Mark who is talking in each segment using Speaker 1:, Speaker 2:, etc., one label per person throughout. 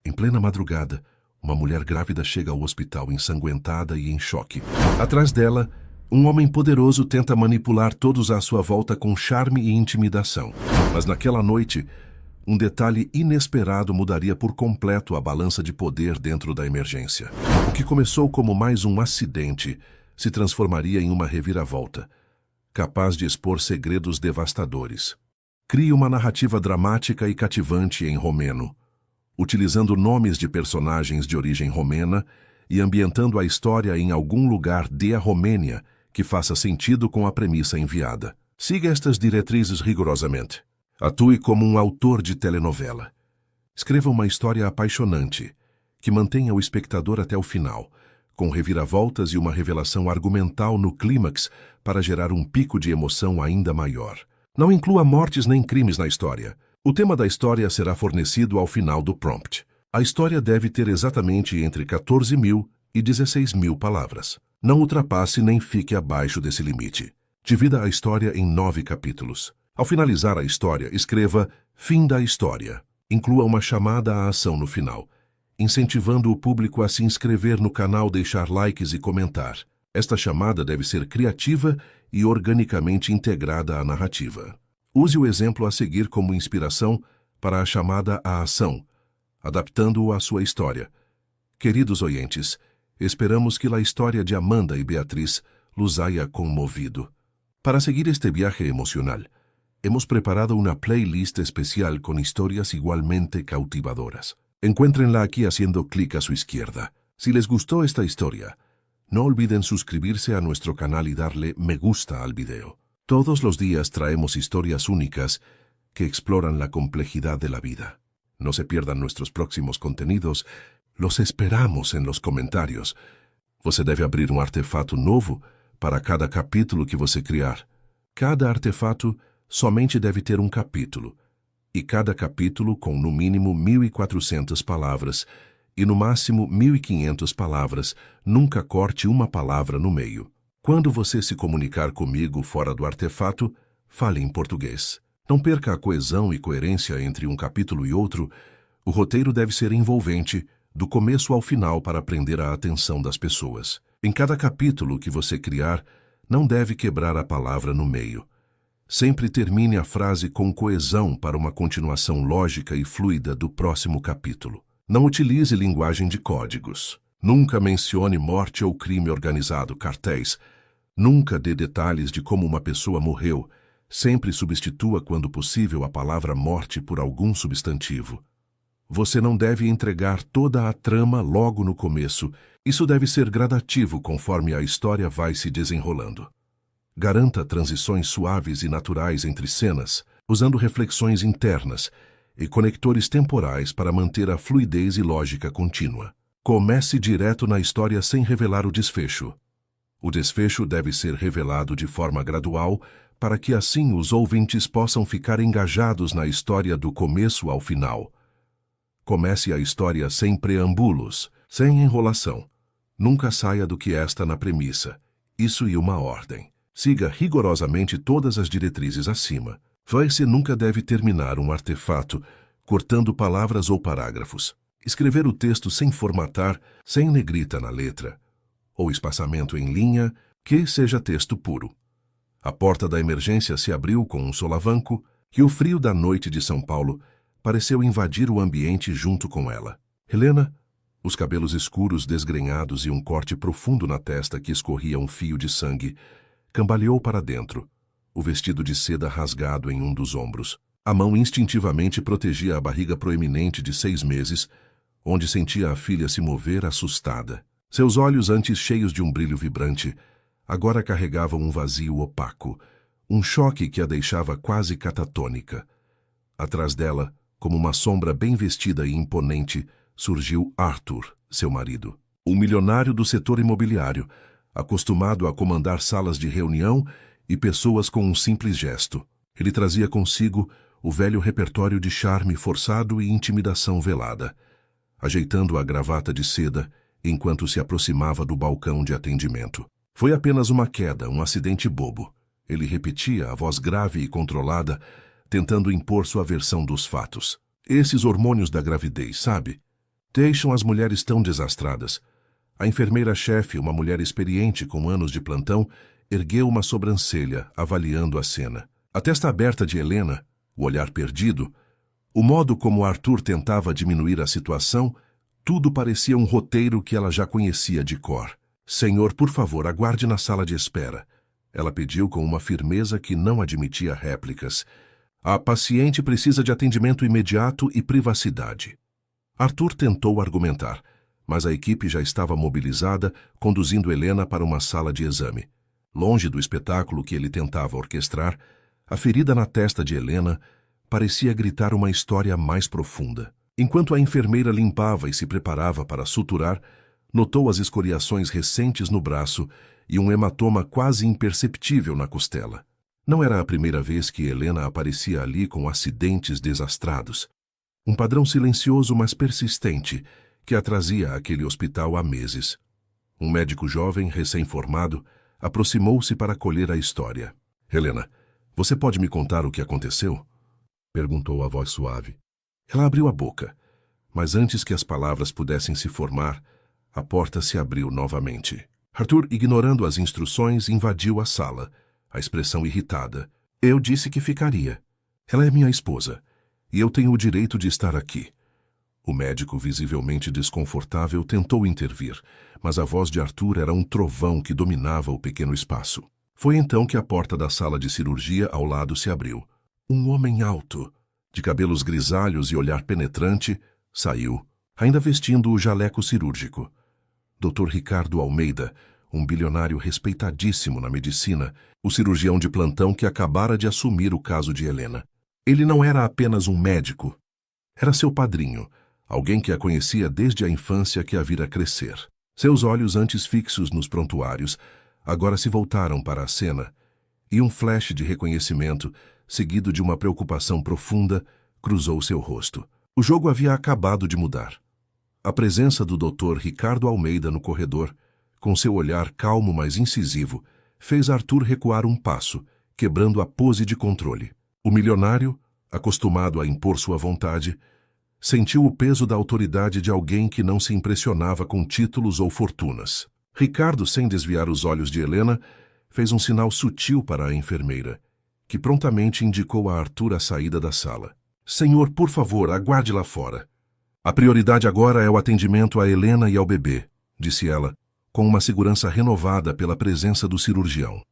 Speaker 1: Em plena madrugada, uma mulher grávida chega ao hospital ensanguentada e em choque. Atrás dela, um homem poderoso tenta manipular todos à sua volta com charme e intimidação. Mas naquela noite, um detalhe inesperado mudaria por completo a balança de poder dentro da emergência. O que começou como mais um acidente se transformaria em uma reviravolta, capaz de expor segredos devastadores. Crie uma narrativa dramática e cativante em romeno, utilizando nomes de personagens de origem romena e ambientando a história em algum lugar da Romênia que faça sentido com a premissa enviada. Siga estas diretrizes rigorosamente. Atue como um autor de telenovela. Escreva uma história apaixonante, que mantenha o espectador até o final, com reviravoltas e uma revelação argumental no clímax para gerar um pico de emoção ainda maior. Não inclua mortes nem crimes na história. O tema da história será fornecido ao final do prompt. A história deve ter exatamente entre 14.000 e 16.000 palavras. Não ultrapasse nem fique abaixo desse limite. Divida a história em 9 capítulos. Ao finalizar a história, escreva Fim da História. Inclua uma chamada à ação no final, incentivando o público a se inscrever no canal, deixar likes e comentar. Esta chamada deve ser criativa e organicamente integrada à narrativa. Use o exemplo a seguir como inspiração para a chamada à ação, adaptando-o à sua história. Queridos oyentes, esperamos que a história de Amanda e Beatriz los haya conmovido. Para seguir este viaje emocional, hemos preparado una playlist especial con historias igualmente cautivadoras. Encuéntrenla aquí haciendo clic a su izquierda. Si les gustó esta historia, no olviden suscribirse a nuestro canal y darle me gusta al video. Todos los días traemos historias únicas que exploran la complejidad de la vida. No se pierdan nuestros próximos contenidos. Los esperamos en los comentários. Você deve abrir um artefato novo para cada capítulo que você criar. Cada artefato somente deve ter um capítulo, e cada capítulo com no mínimo 1.400 palavras e no máximo 1.500 palavras. Nunca corte uma palavra no meio. Quando você se comunicar comigo fora do artefato, fale em português. Não perca a coesão e coerência entre um capítulo e outro. O roteiro deve ser envolvente, do começo ao final, para prender a atenção das pessoas. Em cada capítulo que você criar, não deve quebrar a palavra no meio. Sempre termine a frase com coesão para uma continuação lógica e fluida do próximo capítulo. Não utilize linguagem de códigos. Nunca mencione morte ou crime organizado, cartéis. Nunca dê detalhes de como uma pessoa morreu. Sempre substitua, quando possível, a palavra morte por algum substantivo. Você não deve entregar toda a trama logo no começo. Isso deve ser gradativo conforme a história vai se desenrolando. Garanta transições suaves e naturais entre cenas, usando reflexões internas e conectores temporais para manter a fluidez e lógica contínua. Comece direto na história sem revelar o desfecho. O desfecho deve ser revelado de forma gradual, para que assim os ouvintes possam ficar engajados na história do começo ao final. Comece a história sem preâmbulos, sem enrolação. Nunca saia do que está na premissa. Isso e uma ordem. Siga rigorosamente todas as diretrizes acima. Você nunca deve terminar um artefato cortando palavras ou parágrafos. Escrever o texto sem formatar, sem negrita na letra, ou espaçamento em linha, que seja texto puro. A porta da emergência se abriu com um solavanco e o frio da noite de São Paulo pareceu invadir o ambiente junto com ela. Helena, os cabelos escuros desgrenhados e um corte profundo na testa que escorria um fio de sangue, cambaleou para dentro, o vestido de seda rasgado em um dos ombros. A mão instintivamente protegia a barriga proeminente de 6 meses, onde sentia a filha se mover assustada. Seus olhos, antes cheios de um brilho vibrante, agora carregavam um vazio opaco, um choque que a deixava quase catatônica. Atrás dela, como uma sombra bem vestida e imponente, surgiu Arthur, seu marido. Um milionário do setor imobiliário, acostumado a comandar salas de reunião e pessoas com um simples gesto. Ele trazia consigo o velho repertório de charme forçado e intimidação velada, ajeitando a gravata de seda enquanto se aproximava do balcão de atendimento. Foi apenas uma queda, um acidente bobo. Ele repetia, a voz grave e controlada, tentando impor sua versão dos fatos. Esses hormônios da gravidez, sabe? Deixam as mulheres tão desastradas. A enfermeira-chefe, uma mulher experiente com anos de plantão, ergueu uma sobrancelha, avaliando a cena. A testa aberta de Helena, o olhar perdido, o modo como Arthur tentava diminuir a situação, tudo parecia um roteiro que ela já conhecia de cor. Senhor, por favor, aguarde na sala de espera. Ela pediu com uma firmeza que não admitia réplicas. A paciente precisa de atendimento imediato e privacidade. Arthur tentou argumentar, mas a equipe já estava mobilizada, conduzindo Helena para uma sala de exame. Longe do espetáculo que ele tentava orquestrar, a ferida na testa de Helena parecia gritar uma história mais profunda. Enquanto a enfermeira limpava e se preparava para suturar, notou as escoriações recentes no braço e um hematoma quase imperceptível na costela. Não era a primeira vez que Helena aparecia ali com acidentes desastrados. Um padrão silencioso, mas persistente, que a trazia àquele hospital há meses. Um médico jovem, recém-formado, aproximou-se para colher a história. Helena, você pode me contar o que aconteceu? Perguntou a voz suave. Ela abriu a boca, mas antes que as palavras pudessem se formar, a porta se abriu novamente. Arthur, ignorando as instruções, invadiu a sala, a expressão irritada. Eu disse que ficaria. Ela é minha esposa, e eu tenho o direito de estar aqui. O médico, visivelmente desconfortável, tentou intervir, mas a voz de Arthur era um trovão que dominava o pequeno espaço. Foi então que a porta da sala de cirurgia ao lado se abriu. Um homem alto, de cabelos grisalhos e olhar penetrante, saiu, ainda vestindo o jaleco cirúrgico. Dr. Ricardo Almeida, um bilionário respeitadíssimo na medicina, o cirurgião de plantão que acabara de assumir o caso de Helena. Ele não era apenas um médico. Era seu padrinho, alguém que a conhecia desde a infância que a vira crescer. Seus olhos, antes fixos nos prontuários, agora se voltaram para a cena, e um flash de reconhecimento, seguido de uma preocupação profunda, cruzou seu rosto. O jogo havia acabado de mudar. A presença do Dr. Ricardo Almeida no corredor, com seu olhar calmo mas incisivo, fez Arthur recuar um passo, quebrando a pose de controle. O milionário, acostumado a impor sua vontade, sentiu o peso da autoridade de alguém que não se impressionava com títulos ou fortunas. Ricardo, sem desviar os olhos de Helena, fez um sinal sutil para a enfermeira, que prontamente indicou a Arthur a saída da sala. Senhor, por favor, aguarde lá fora. A prioridade agora é o atendimento a Helena e ao bebê, disse ela, com uma segurança renovada pela presença do cirurgião.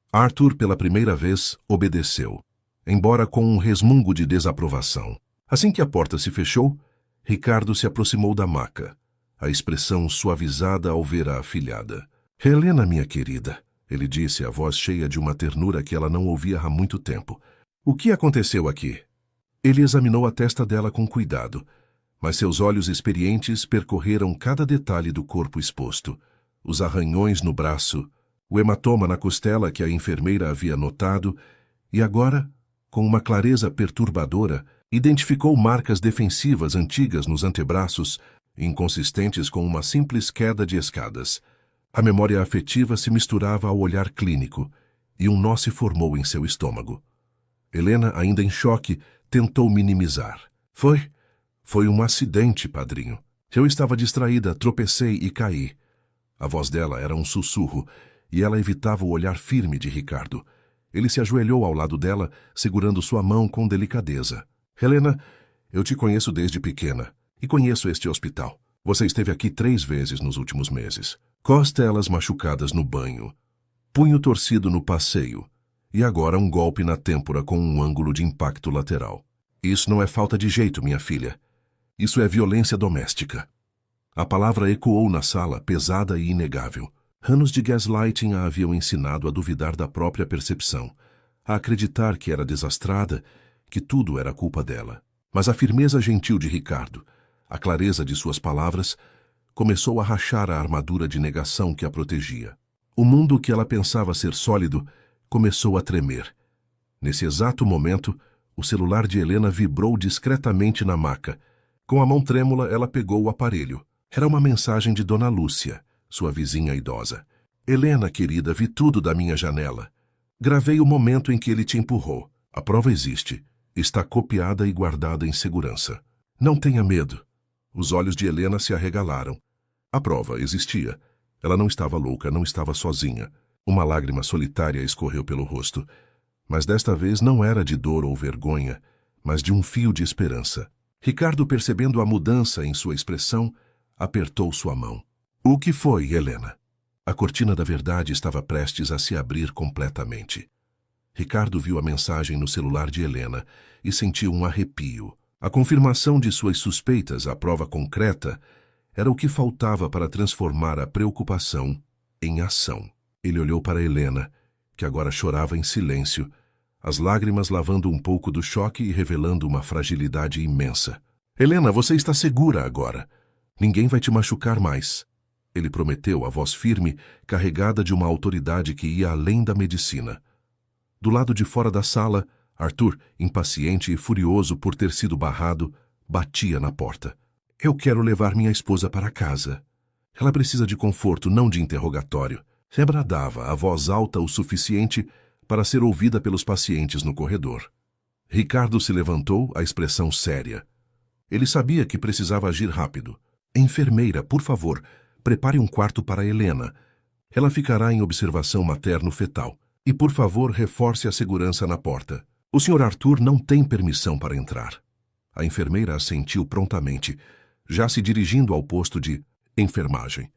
Speaker 1: Arthur, pela primeira vez, obedeceu, embora com um resmungo de desaprovação. Assim que a porta se fechou, Ricardo se aproximou da maca, a expressão suavizada ao ver a afilhada. Helena, minha querida, ele disse, a voz cheia de uma ternura que ela não ouvia há muito tempo. O que aconteceu aqui? Ele examinou a testa dela com cuidado, mas seus olhos experientes percorreram cada detalhe do corpo exposto. Os arranhões no braço, o hematoma na costela que a enfermeira havia notado, e agora, com uma clareza perturbadora, identificou marcas defensivas antigas nos antebraços, inconsistentes com uma simples queda de escadas. A memória afetiva se misturava ao olhar clínico, e um nó se formou em seu estômago. Helena, ainda em choque, tentou minimizar. Foi um acidente, padrinho. Eu estava distraída, tropecei e caí. A voz dela era um sussurro, e ela evitava o olhar firme de Ricardo. Ele se ajoelhou ao lado dela, segurando sua mão com delicadeza. Helena, eu te conheço desde pequena, e conheço este hospital. Você esteve aqui 3 vezes nos últimos meses. Costelas machucadas no banho, punho torcido no passeio, e agora um golpe na têmpora com um ângulo de impacto lateral. Isso não é falta de jeito, minha filha. Isso é violência doméstica. A palavra ecoou na sala, pesada e inegável. Anos de gaslighting a haviam ensinado a duvidar da própria percepção, a acreditar que era desastrada, que tudo era culpa dela. Mas a firmeza gentil de Ricardo, a clareza de suas palavras, começou a rachar a armadura de negação que a protegia. O mundo que ela pensava ser sólido começou a tremer. Nesse exato momento, o celular de Helena vibrou discretamente na maca. Com a mão trêmula, ela pegou o aparelho. Era uma mensagem de Dona Lúcia, sua vizinha idosa. Helena, querida, vi tudo da minha janela. Gravei o momento em que ele te empurrou. A prova existe. Está copiada e guardada em segurança. Não tenha medo. Os olhos de Helena se arregalaram. A prova existia. Ela não estava louca, não estava sozinha. Uma lágrima solitária escorreu pelo rosto. Mas desta vez não era de dor ou vergonha, mas de um fio de esperança. Ricardo, percebendo a mudança em sua expressão, apertou sua mão. O que foi, Helena? A cortina da verdade estava prestes a se abrir completamente. Ricardo viu a mensagem no celular de Helena e sentiu um arrepio. A confirmação de suas suspeitas, a prova concreta, era o que faltava para transformar a preocupação em ação. Ele olhou para Helena, que agora chorava em silêncio, as lágrimas lavando um pouco do choque e revelando uma fragilidade imensa. Helena, você está segura agora. Ninguém vai te machucar mais. Ele prometeu, a voz firme, carregada de uma autoridade que ia além da medicina. Do lado de fora da sala, Arthur, impaciente e furioso por ter sido barrado, batia na porta. Eu quero levar minha esposa para casa. Ela precisa de conforto, não de interrogatório. Se bradava, a voz alta o suficiente para ser ouvida pelos pacientes no corredor. Ricardo se levantou, a expressão séria. Ele sabia que precisava agir rápido. Enfermeira, por favor, prepare um quarto para Helena. Ela ficará em observação materno-fetal. E, por favor, reforce a segurança na porta. O Sr. Arthur não tem permissão para entrar. A enfermeira assentiu prontamente, já se dirigindo ao posto de enfermagem.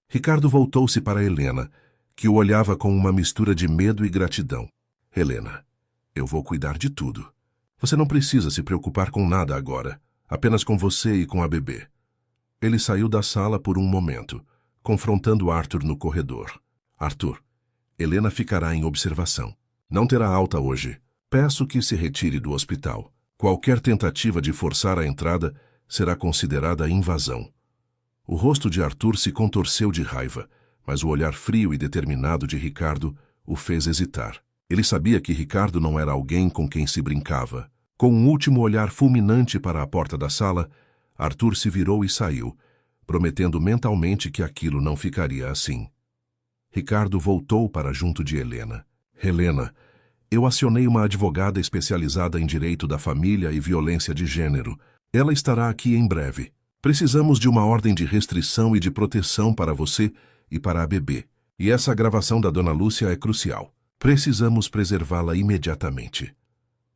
Speaker 1: Ricardo voltou-se para Helena, que o olhava com uma mistura de medo e gratidão. Helena, eu vou cuidar de tudo. Você não precisa se preocupar com nada agora, apenas com você e com a bebê. Ele saiu da sala por um momento, confrontando Arthur no corredor. Arthur, Helena ficará em observação. Não terá alta hoje. Peço que se retire do hospital. Qualquer tentativa de forçar a entrada será considerada invasão. O rosto de Arthur se contorceu de raiva, mas o olhar frio e determinado de Ricardo o fez hesitar. Ele sabia que Ricardo não era alguém com quem se brincava. Com um último olhar fulminante para a porta da sala, Arthur se virou e saiu, prometendo mentalmente que aquilo não ficaria assim. Ricardo voltou para junto de Helena. Helena, eu acionei uma advogada especializada em direito da família e violência de gênero. Ela estará aqui em breve. Precisamos de uma ordem de restrição e de proteção para você e para a bebê. E essa gravação da Dona Lúcia é crucial. Precisamos preservá-la imediatamente.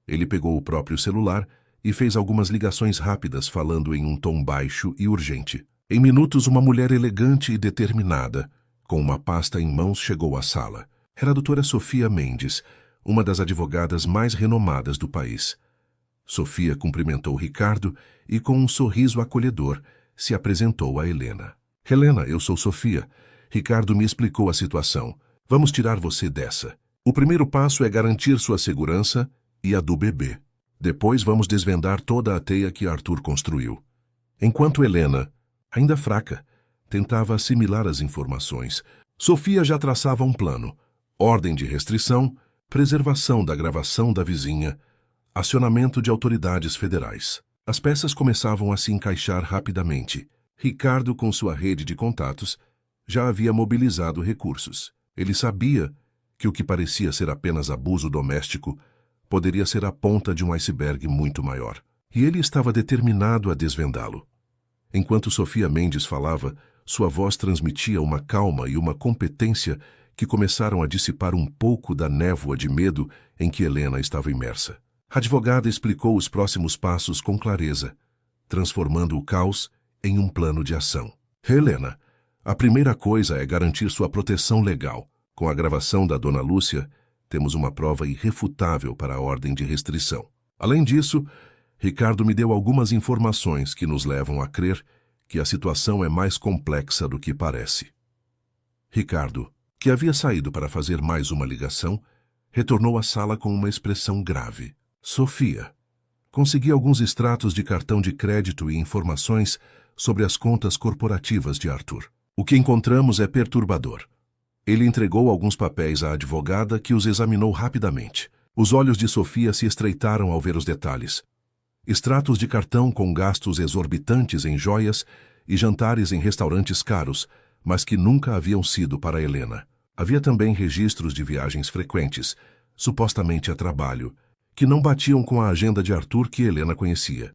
Speaker 1: Ele pegou o próprio celular e fez algumas ligações rápidas falando em um tom baixo e urgente. Em minutos, uma mulher elegante e determinada, com uma pasta em mãos, chegou à sala. Era a doutora Sofia Mendes, uma das advogadas mais renomadas do país. Sofia cumprimentou Ricardo e, com um sorriso acolhedor, se apresentou a Helena. Helena, eu sou Sofia. Ricardo me explicou a situação. Vamos tirar você dessa. O primeiro passo é garantir sua segurança e a do bebê. Depois vamos desvendar toda a teia que Arthur construiu. Enquanto Helena, ainda fraca, tentava assimilar as informações, Sofia já traçava um plano. Ordem de restrição, preservação da gravação da vizinha, acionamento de autoridades federais. As peças começavam a se encaixar rapidamente. Ricardo, com sua rede de contatos, já havia mobilizado recursos. Ele sabia que o que parecia ser apenas abuso doméstico poderia ser a ponta de um iceberg muito maior. E ele estava determinado a desvendá-lo. Enquanto Sofia Mendes falava, sua voz transmitia uma calma e uma competência que começaram a dissipar um pouco da névoa de medo em que Helena estava imersa. A advogada explicou os próximos passos com clareza, transformando o caos em um plano de ação. Helena, a primeira coisa é garantir sua proteção legal. Com a gravação da Dona Lúcia, temos uma prova irrefutável para a ordem de restrição. Além disso, Ricardo me deu algumas informações que nos levam a crer que a situação é mais complexa do que parece. Ricardo, que havia saído para fazer mais uma ligação, retornou à sala com uma expressão grave. Sofia, consegui alguns extratos de cartão de crédito e informações sobre as contas corporativas de Arthur. O que encontramos é perturbador. Ele entregou alguns papéis à advogada, que os examinou rapidamente. Os olhos de Sofia se estreitaram ao ver os detalhes. Extratos de cartão com gastos exorbitantes em joias e jantares em restaurantes caros, mas que nunca haviam sido para Helena. Havia também registros de viagens frequentes, supostamente a trabalho, que não batiam com a agenda de Arthur que Helena conhecia.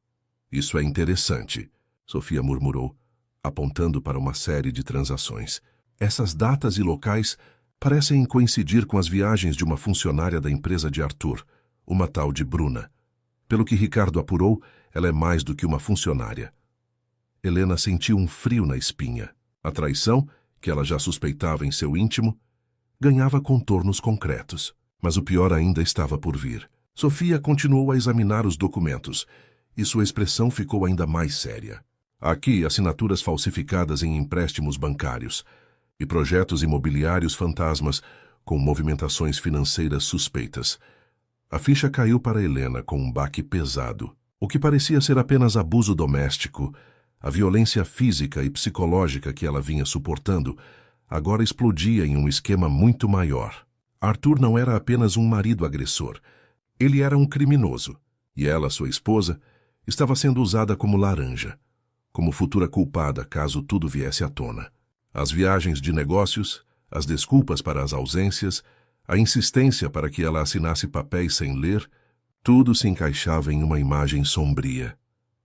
Speaker 1: Isso é interessante. Sofia murmurou, apontando para uma série de transações. Essas datas e locais parecem coincidir com as viagens de uma funcionária da empresa de Arthur, uma tal de Bruna. Pelo que Ricardo apurou, ela é mais do que uma funcionária. Helena sentiu um frio na espinha. A traição, que ela já suspeitava em seu íntimo, ganhava contornos concretos. Mas o pior ainda estava por vir. Sofia continuou a examinar os documentos, e sua expressão ficou ainda mais séria. Aqui, assinaturas falsificadas em empréstimos bancários e projetos imobiliários fantasmas com movimentações financeiras suspeitas. A ficha caiu para Helena com um baque pesado. O que parecia ser apenas abuso doméstico, a violência física e psicológica que ela vinha suportando, agora explodia em um esquema muito maior. Arthur não era apenas um marido agressor. Ele era um criminoso. E ela, sua esposa, estava sendo usada como laranja, como futura culpada caso tudo viesse à tona. As viagens de negócios, as desculpas para as ausências, a insistência para que ela assinasse papéis sem ler, tudo se encaixava em uma imagem sombria.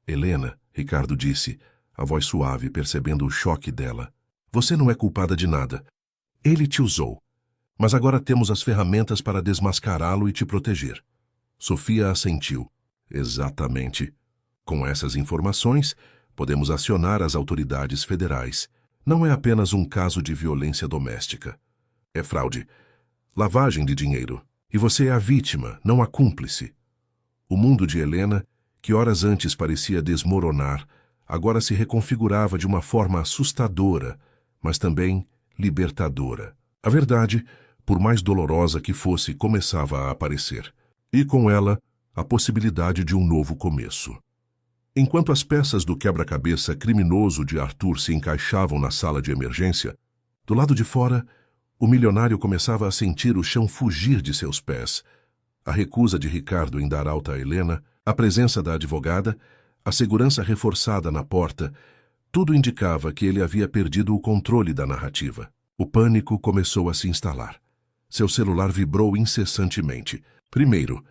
Speaker 1: Helena, Ricardo disse, a voz suave percebendo o choque dela. Você não é culpada de nada. Ele te usou. Mas agora temos as ferramentas para desmascará-lo e te proteger. Sofia assentiu. Exatamente. Com essas informações, podemos acionar as autoridades federais. Não é apenas um caso de violência doméstica. É fraude. Lavagem de dinheiro. E você é a vítima, não a cúmplice. O mundo de Helena, que horas antes parecia desmoronar, agora se reconfigurava de uma forma assustadora, mas também libertadora. A verdade, por mais dolorosa que fosse, começava a aparecer. E com ela, a possibilidade de um novo começo. Enquanto as peças do quebra-cabeça criminoso de Arthur se encaixavam na sala de emergência, do lado de fora, o milionário começava a sentir o chão fugir de seus pés. A recusa de Ricardo em dar alta a Helena, a presença da advogada, a segurança reforçada na porta, tudo indicava que ele havia perdido o controle da narrativa. O pânico começou a se instalar. Seu celular vibrou incessantemente. Primeiro,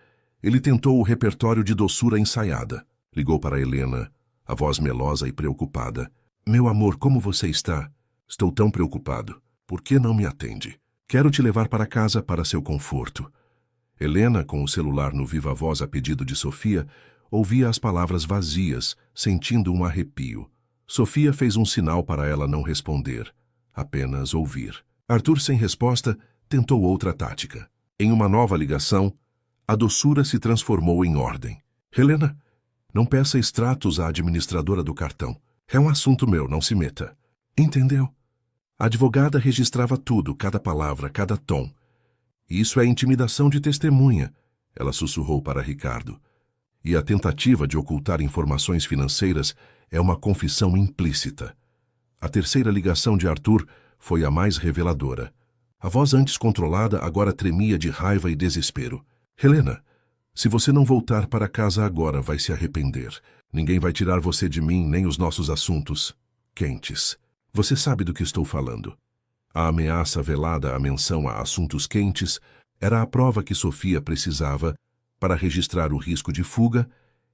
Speaker 1: ele tentou o repertório de doçura ensaiada. Ligou para Helena, a voz melosa e preocupada. Meu amor, como você está? Estou tão preocupado. Por que não me atende? Quero te levar para casa para seu conforto. Helena, com o celular no viva-voz a pedido de Sofia, ouvia as palavras vazias, sentindo um arrepio. Sofia fez um sinal para ela não responder, apenas ouvir. Arthur, sem resposta, tentou outra tática. Em uma nova ligação, a doçura se transformou em ordem. Helena, não peça extratos à administradora do cartão. É um assunto meu, não se meta. Entendeu? A advogada registrava tudo, cada palavra, cada tom. Isso é intimidação de testemunha, ela sussurrou para Ricardo. E a tentativa de ocultar informações financeiras é uma confissão implícita. A terceira ligação de Arthur foi a mais reveladora. A voz antes controlada agora tremia de raiva e desespero. Helena, se você não voltar para casa agora, vai se arrepender. Ninguém vai tirar você de mim, nem os nossos assuntos quentes. Você sabe do que estou falando. A ameaça velada à menção a assuntos quentes era a prova que Sofia precisava para registrar o risco de fuga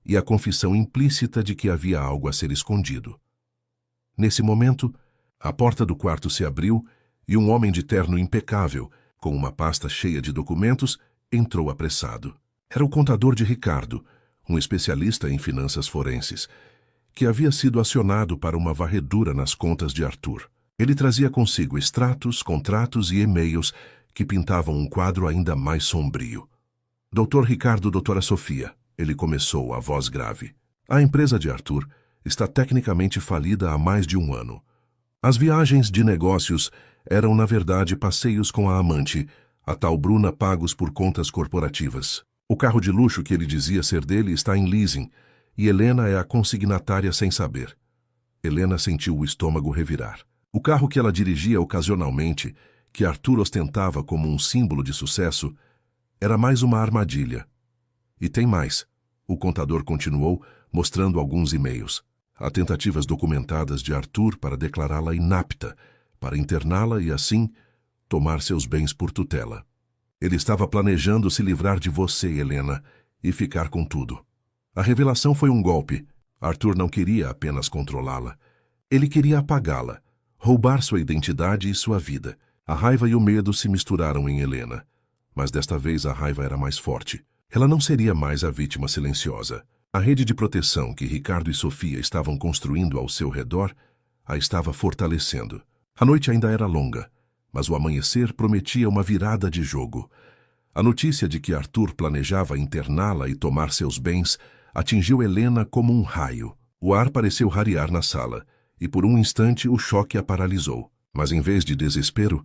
Speaker 1: e a confissão implícita de que havia algo a ser escondido. Nesse momento, a porta do quarto se abriu e um homem de terno impecável, com uma pasta cheia de documentos, entrou apressado. Era o contador de Ricardo, um especialista em finanças forenses, que havia sido acionado para uma varredura nas contas de Arthur. Ele trazia consigo extratos, contratos e e-mails que pintavam um quadro ainda mais sombrio. Doutor Ricardo, doutora Sofia, ele começou, a voz grave. A empresa de Arthur está tecnicamente falida há mais de um ano. As viagens de negócios eram, na verdade, passeios com a amante, a tal Bruna, pagos por contas corporativas. O carro de luxo que ele dizia ser dele está em leasing, e Helena é a consignatária sem saber. Helena sentiu o estômago revirar. O carro que ela dirigia ocasionalmente, que Arthur ostentava como um símbolo de sucesso, era mais uma armadilha. E tem mais. O contador continuou, mostrando alguns e-mails. Há tentativas documentadas de Arthur para declará-la inapta, para interná-la e, assim, tomar seus bens por tutela. Ele estava planejando se livrar de você, Helena, e ficar com tudo. A revelação foi um golpe. Arthur não queria apenas controlá-la. Ele queria apagá-la, roubar sua identidade e sua vida. A raiva e o medo se misturaram em Helena. Mas desta vez a raiva era mais forte. Ela não seria mais a vítima silenciosa. A rede de proteção que Ricardo e Sofia estavam construindo ao seu redor a estava fortalecendo. A noite ainda era longa, mas o amanhecer prometia uma virada de jogo. A notícia de que Arthur planejava interná-la e tomar seus bens atingiu Helena como um raio. O ar pareceu rarear na sala, e por um instante o choque a paralisou. Mas em vez de desespero,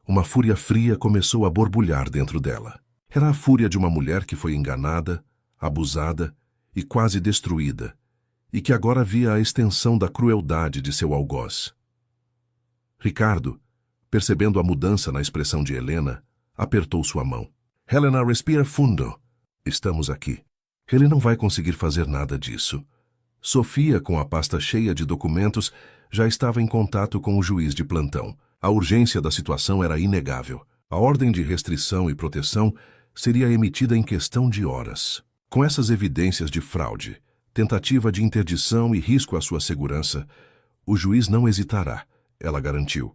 Speaker 1: uma fúria fria começou a borbulhar dentro dela. Era a fúria de uma mulher que foi enganada, abusada e quase destruída, e que agora via a extensão da crueldade de seu algoz. Ricardo, percebendo a mudança na expressão de Helena, apertou sua mão. Helena, respira fundo. Estamos aqui. Ele não vai conseguir fazer nada disso. Sofia, com a pasta cheia de documentos, já estava em contato com o juiz de plantão. A urgência da situação era inegável. A ordem de restrição e proteção seria emitida em questão de horas. Com essas evidências de fraude, tentativa de interdição e risco à sua segurança, o juiz não hesitará, ela garantiu.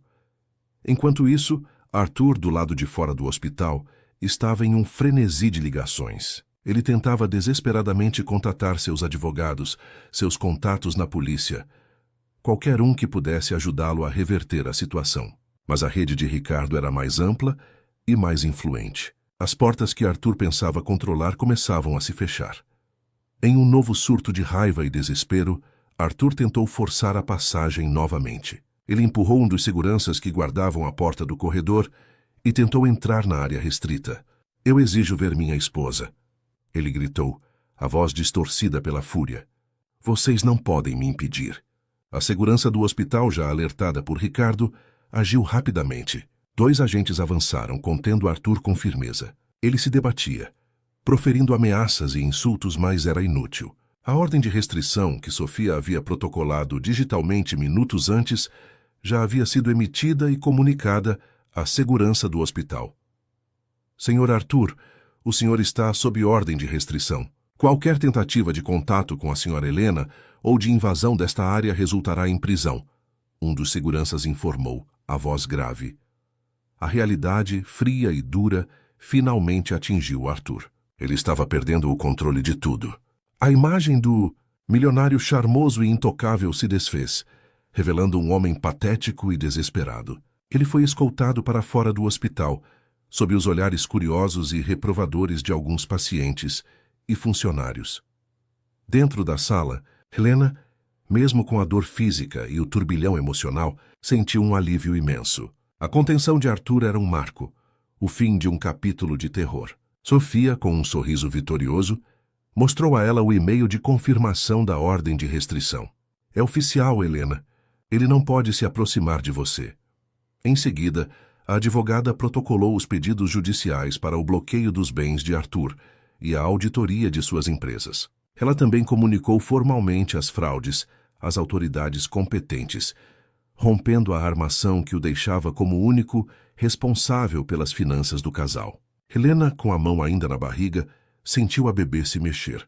Speaker 1: Enquanto isso, Arthur, do lado de fora do hospital, estava em um frenesi de ligações. Ele tentava desesperadamente contatar seus advogados, seus contatos na polícia, qualquer um que pudesse ajudá-lo a reverter a situação. Mas a rede de Ricardo era mais ampla e mais influente. As portas que Arthur pensava controlar começavam a se fechar. Em um novo surto de raiva e desespero, Arthur tentou forçar a passagem novamente. Ele empurrou um dos seguranças que guardavam a porta do corredor e tentou entrar na área restrita. Eu exijo ver minha esposa. Ele gritou, a voz distorcida pela fúria. Vocês não podem me impedir. A segurança do hospital, já alertada por Ricardo, agiu rapidamente. 2 agentes avançaram, contendo Arthur com firmeza. Ele se debatia, proferindo ameaças e insultos, mas era inútil. A ordem de restrição, que Sofia havia protocolado digitalmente minutos antes, já havia sido emitida e comunicada à segurança do hospital. Senhor Arthur, o senhor está sob ordem de restrição. Qualquer tentativa de contato com a senhora Helena ou de invasão desta área resultará em prisão, um dos seguranças informou, a voz grave. A realidade, fria e dura, finalmente atingiu Arthur. Ele estava perdendo o controle de tudo. A imagem do milionário charmoso e intocável se desfez, revelando um homem patético e desesperado. Ele foi escoltado para fora do hospital, sob os olhares curiosos e reprovadores de alguns pacientes e funcionários. Dentro da sala, Helena, mesmo com a dor física e o turbilhão emocional, sentiu um alívio imenso. A contenção de Arthur era um marco, o fim de um capítulo de terror. Sofia, com um sorriso vitorioso, mostrou a ela o e-mail de confirmação da ordem de restrição. É oficial, Helena. Ele não pode se aproximar de você. Em seguida, a advogada protocolou os pedidos judiciais para o bloqueio dos bens de Arthur e a auditoria de suas empresas. Ela também comunicou formalmente as fraudes às autoridades competentes, rompendo a armação que o deixava como único responsável pelas finanças do casal. Helena, com a mão ainda na barriga, sentiu a bebê se mexer,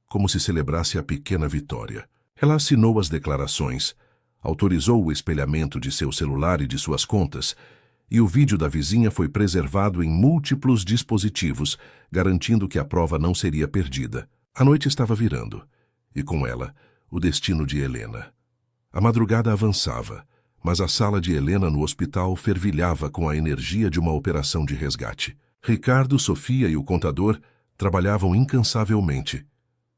Speaker 1: como se celebrasse a pequena vitória. Ela assinou as declarações, autorizou o espelhamento de seu celular e de suas contas, e o vídeo da vizinha foi preservado em múltiplos dispositivos, garantindo que a prova não seria perdida. A noite estava virando, e com ela, o destino de Helena. A madrugada avançava, mas a sala de Helena no hospital fervilhava com a energia de uma operação de resgate. Ricardo, Sofia e o contador trabalhavam incansavelmente,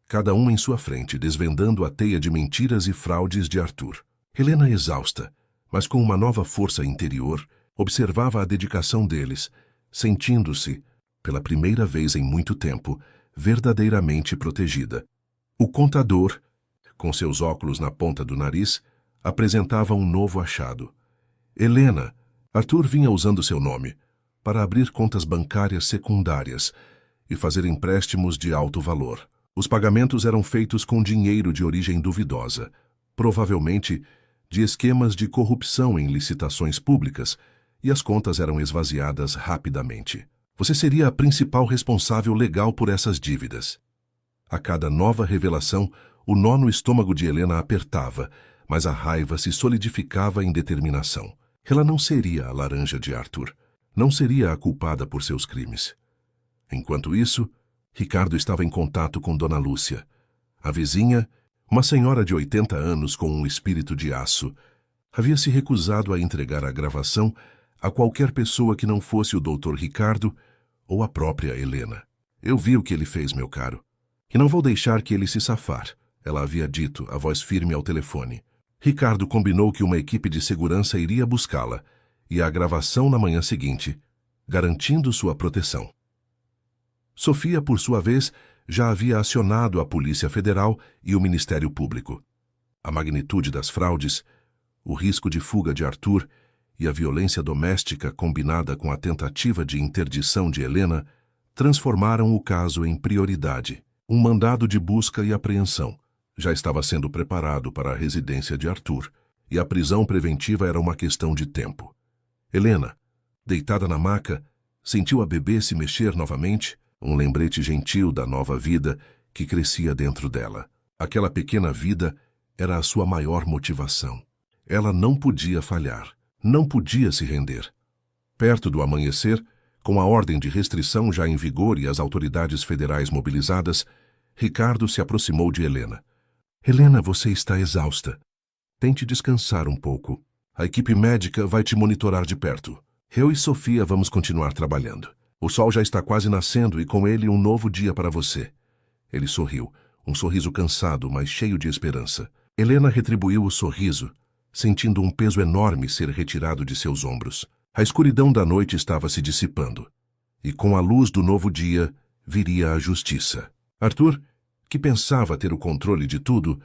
Speaker 1: cada um em sua frente, desvendando a teia de mentiras e fraudes de Arthur. Helena, exausta, mas com uma nova força interior, observava a dedicação deles, sentindo-se, pela primeira vez em muito tempo, verdadeiramente protegida. O contador, com seus óculos na ponta do nariz, apresentava um novo achado. Helena, Arthur vinha usando seu nome, para abrir contas bancárias secundárias e fazer empréstimos de alto valor. Os pagamentos eram feitos com dinheiro de origem duvidosa, provavelmente de esquemas de corrupção em licitações públicas, e as contas eram esvaziadas rapidamente. Você seria a principal responsável legal por essas dívidas. A cada nova revelação, O nó no estômago de Helena apertava, mas a raiva se solidificava em determinação. Ela não seria a laranja de Arthur. Não seria a culpada por seus crimes. Enquanto isso, Ricardo estava em contato com Dona Lúcia. A vizinha, uma senhora de 80 anos com um espírito de aço, havia se recusado a entregar a gravação a qualquer pessoa que não fosse o Dr. Ricardo ou a própria Helena. Eu vi o que ele fez, meu caro. E não vou deixar que ele se safar, ela havia dito, a voz firme ao telefone. Ricardo combinou que uma equipe de segurança iria buscá-la e a gravação na manhã seguinte, garantindo sua proteção. Sofia, por sua vez, já havia acionado a Polícia Federal e o Ministério Público. A magnitude das fraudes, o risco de fuga de Arthur e a violência doméstica combinada com a tentativa de interdição de Helena transformaram o caso em prioridade. Um mandado de busca e apreensão já estava sendo preparado para a residência de Arthur, e a prisão preventiva era uma questão de tempo. Helena, deitada na maca, sentiu a bebê se mexer novamente, um lembrete gentil da nova vida que crescia dentro dela. Aquela pequena vida era a sua maior motivação. Ela não podia falhar, não podia se render. Perto do amanhecer, com a ordem de restrição já em vigor e as autoridades federais mobilizadas, Ricardo se aproximou de Helena. Helena, você está exausta. Tente descansar um pouco. A equipe médica vai te monitorar de perto. Eu e Sofia vamos continuar trabalhando. O sol já está quase nascendo e com ele um novo dia para você. Ele sorriu, um sorriso cansado, mas cheio de esperança. Helena retribuiu o sorriso, sentindo um peso enorme ser retirado de seus ombros. A escuridão da noite estava se dissipando, e com a luz do novo dia viria a justiça. Arthur, que pensava ter o controle de tudo,